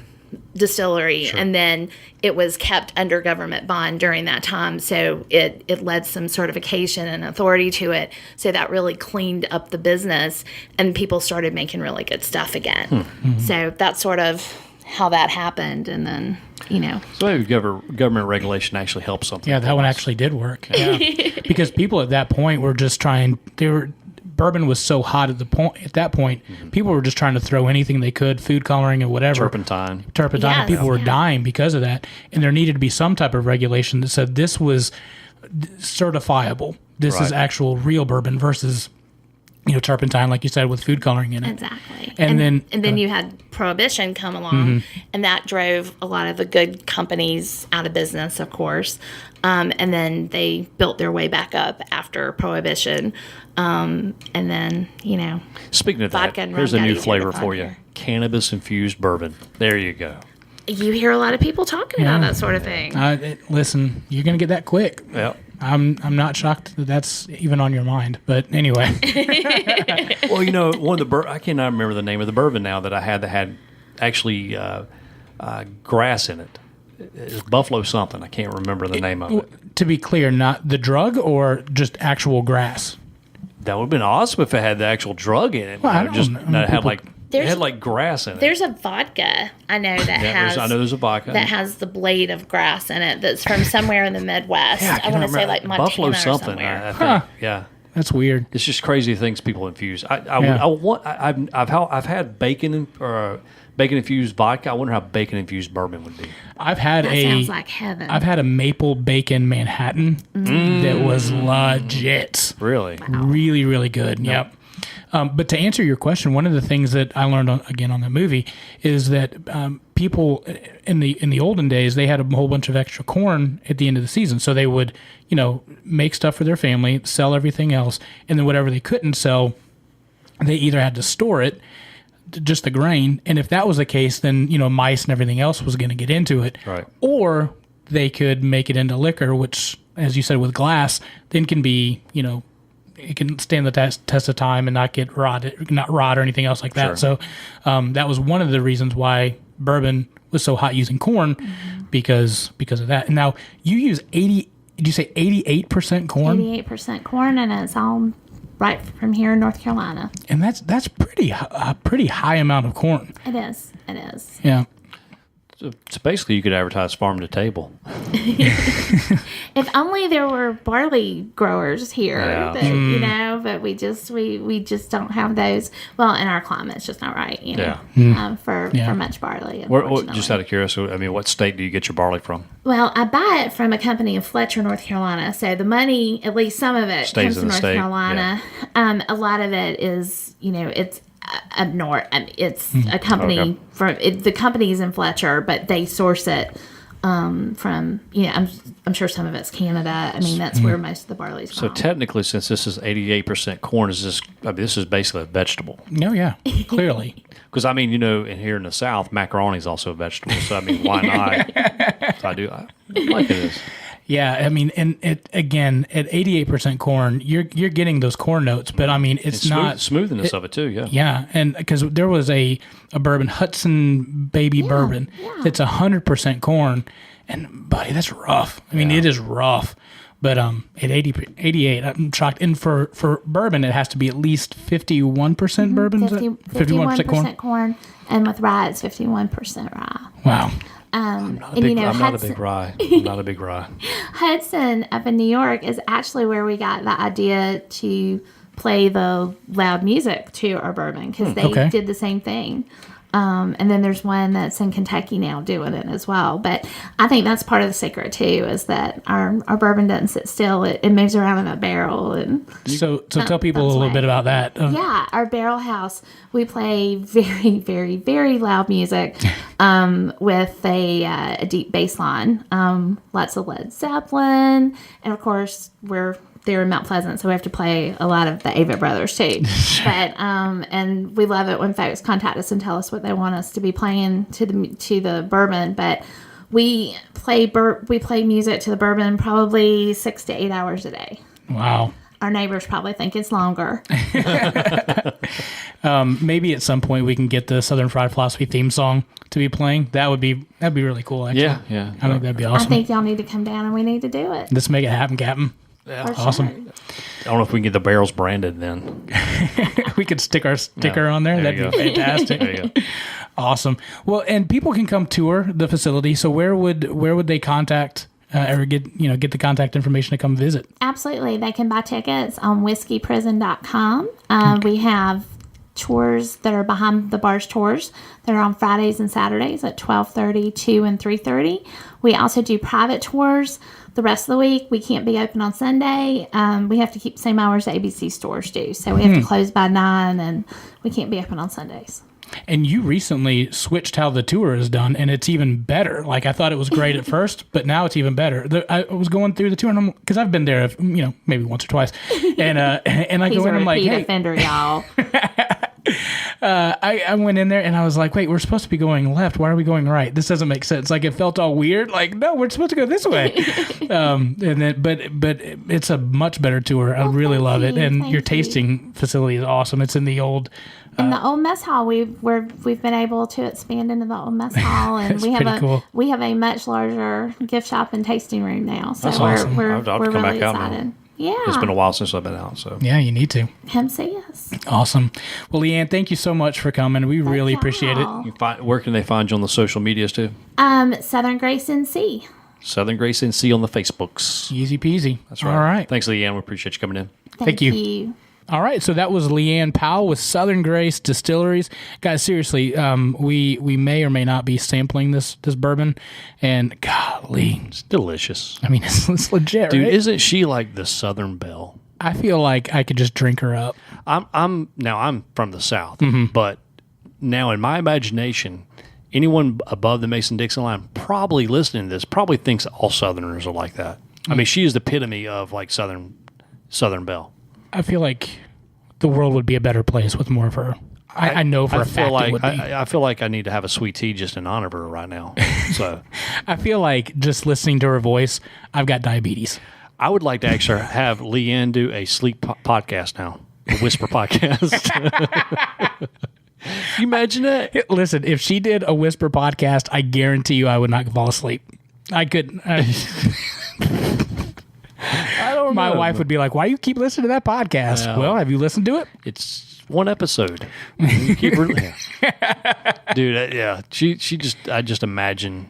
distillery, and then it was kept under government bond during that time, so it led some certification and authority to it, so that really cleaned up the business and people started making really good stuff again. So that's sort of how that happened. And then so maybe government regulation actually helped something. Yeah, that one actually did work. Yeah. Because people at that point were just bourbon was so hot at that point, people were just trying to throw anything they could, food coloring or whatever. Turpentine. Yes, people were dying because of that. And there needed to be some type of regulation that said this was certifiable. This is actual real bourbon versus, turpentine, like you said, with food coloring in it. Exactly. And then you had Prohibition come along, and that drove a lot of the good companies out of business, of course. And then they built their way back up after Prohibition. And then, Speaking of that, vodka and here's rum a got new easier to flavor find for you. here. Cannabis-infused bourbon. There you go. You hear a lot of people talking about that sort of thing. Listen, you're gonna get that quick. Yep. I'm not shocked that that's even on your mind. But anyway, Well, one of the I cannot remember the name of the bourbon now that I had that had actually grass in it. It's Buffalo something. I can't remember the name of it. to be clear, not the drug or just actual grass. That would have been awesome if it had the actual drug in it. Well, I don't just know. I mean, that had people- it had like grass in it. There's a vodka I know that has. I know there's a vodka that has the blade of grass in it. That's from somewhere in the Midwest. Yeah, I want to say like Montana Buffalo or something. somewhere. I think. Yeah. That's weird. It's just crazy things people infuse. I've had bacon or bacon infused vodka. I wonder how bacon infused bourbon would be. I've had That sounds like heaven. I've had a maple bacon Manhattan that was legit. Really? Really, really good. Yep. But to answer your question, one of the things that I learned on the movie is that people in the olden days, they had a whole bunch of extra corn at the end of the season, so they would make stuff for their family, sell everything else, and then whatever they couldn't sell, they either had to store it, just the grain, and if that was the case, then mice and everything else was going to get into it, Right. or they could make it into liquor, which, as you said, with glass, then can be it can stand the test of time and not get rot or anything else like that. Sure. So that was one of the reasons why bourbon was so hot using corn, because of that. And now you use 80. Did you say 88% corn? 88% corn, and it's all right from here in North Carolina. And that's a pretty high amount of corn. It is. It is. Yeah. So basically, you could advertise farm to table. If only there were barley growers here, Yeah. but we just don't have those. Well, in our climate, it's just not right, for much barley. Just out of curiosity, what state do you get your barley from? Well, I buy it from a company in Fletcher, North Carolina. So the money, at least some of it, Stays comes in from the North state, Carolina. A lot of it is, it's up north. It's a company the company's in Fletcher, but they source it from. I'm sure some of it's Canada. That's where most of the barley's So from. technically, since this is 88% corn, this is basically a vegetable. No, yeah, clearly. Because in here in the South, macaroni is also a vegetable. So why not? So I like it is. Yeah, and again, at 88% corn, you're getting those corn notes, but it's not smoothness of it too. Yeah, yeah, and because there was a bourbon, Hudson Baby Bourbon, it's 100% corn, and buddy, that's rough. It is rough, but at 88, I'm shocked. And for bourbon, it has to be at least 51% bourbon. 51% corn, and with rye, it's 51% rye. Wow. I'm not a big rye. Hudson up in New York is actually where we got the idea to play the loud music to our bourbon, because they did the same thing. And then there's one that's in Kentucky now doing it as well. But I think that's part of the secret too, is that our bourbon doesn't sit still. It moves around in a barrel. And so tell people a little bit about that. Yeah, our barrel house, we play very, very, very loud music with a deep bass line. Lots of Led Zeppelin. And of course, they're in Mount Pleasant, so we have to play a lot of the Avett Brothers too. But and we love it when folks contact us and tell us what they want us to be playing to the bourbon. But we play music to the bourbon probably 6 to 8 hours a day. Wow. Our neighbors probably think it's longer. Maybe at some point we can get the Southern Fried Philosophy theme song to be playing. That'd be really cool. Actually. Yeah. I think that'd be awesome. I think y'all need to come down and we need to do it. Let's make it happen, Captain. Yeah. Awesome. Sure. I don't know if we can get the barrels branded then. We could stick our sticker on there. That'd be fantastic. There you go. Awesome. Well, and people can come tour the facility. So where would they contact or get the contact information to come visit? Absolutely. They can buy tickets on whiskeyprison.com. We have tours that are behind the bars tours that are on Fridays and Saturdays at 12:30, 2 and 3:30. We also do private tours the rest of the week. We can't be open on Sunday. We have to keep the same hours that ABC stores do. So we have to close by 9 and we can't be open on Sundays. And you recently switched how the tour is done, and it's even better. Like, I thought it was great at first, but now it's even better. I was going through the tour, and because I've been there, maybe once or twice, and I go in, and I'm like, hey, offender, y'all. I went in there and I was like, wait, we're supposed to be going left. Why are we going right? This doesn't make sense. Like, it felt all weird. Like, no, we're supposed to go this way. But it's a much better tour. I really love it. And your tasting facility is awesome. It's in the old. In the old mess hall, we've been able to expand into the old mess hall, and we have a much larger gift shop and tasting room now. So that's awesome. we're I'll really come back excited. out now. Yeah, it's been a while since I've been out. So yeah, you need to come see us. Awesome. Well, Leanne, thank you so much for coming. We really appreciate it. Where can they find you on the social medias too? Southern Grace NC. Southern Grace NC on the Facebooks. Easy peasy. That's right. All right. Thanks, Leanne. We appreciate you coming in. Thank you. All right, so that was Leanne Powell with Southern Grace Distilleries. Guys, seriously, we may or may not be sampling this bourbon, and golly, it's delicious. I mean, it's legit, dude. Right? Isn't she like the Southern Belle? I feel like I could just drink her up. I'm from the South, Mm-hmm. but now in my imagination, anyone above the Mason-Dixon line probably listening to this probably thinks all Southerners are like that. I mean, she is the epitome of like Southern Belle. I feel like the world would be a better place with more of her. I know for a fact it would be. I feel like I need to have a sweet tea just in honor of her right now. So I feel like just listening to her voice, I've got diabetes. I would like to actually have Leanne do a sleep podcast now, a whisper podcast. You imagine that? Listen, if she did a whisper podcast, I guarantee you I would not fall asleep. I couldn't. I don't know. My wife would be like, "Why do you keep listening to that podcast?" Well, have you listened to it? It's one episode. You keep dude. Yeah, she just. I just imagine,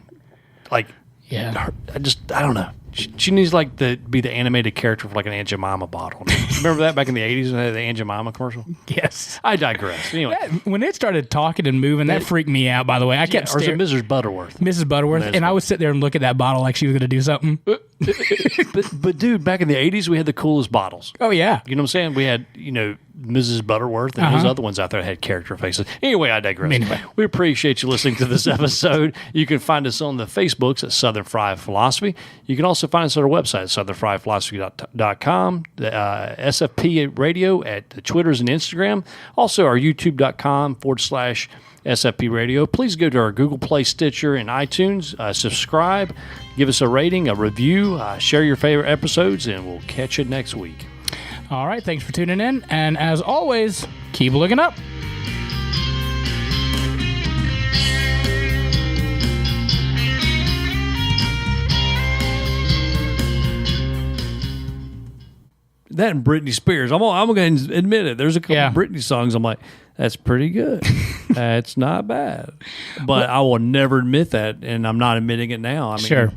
like, yeah. I don't know. She needs like be the animated character for like an Aunt Jemima bottle. Remember that back in the 80s when they had the Aunt Jemima commercial? Yes. I digress. Anyway, when it started talking and moving, that freaked me out. By the way, I kept or is staring. it Mrs. Butterworth? Mrs. Butterworth, and I would sit there and look at that bottle like she was going to do something. but dude, back in the 80s, we had the coolest bottles. Oh yeah, you know what I'm saying? We had Mrs. Butterworth and those other ones out there that had character faces. Anyway, I digress. Anyway. We appreciate you listening to this episode. You can find us on the Facebooks at Southern Fried Philosophy. You can also find us at our website at southernfriedphilosophy.com, the SFP Radio at the Twitters and Instagram, also our youtube.com/SFP Radio. Please go to our Google Play, Stitcher, and iTunes. Subscribe, give us a rating, a review, share your favorite episodes, and we'll catch you next week. All right, thanks for tuning in, and as always, keep looking up. That and Britney Spears. I'm going to admit it. There's a couple Britney songs I'm like, that's pretty good. That's not bad. But I will never admit that, and I'm not admitting it now. I mean, sure.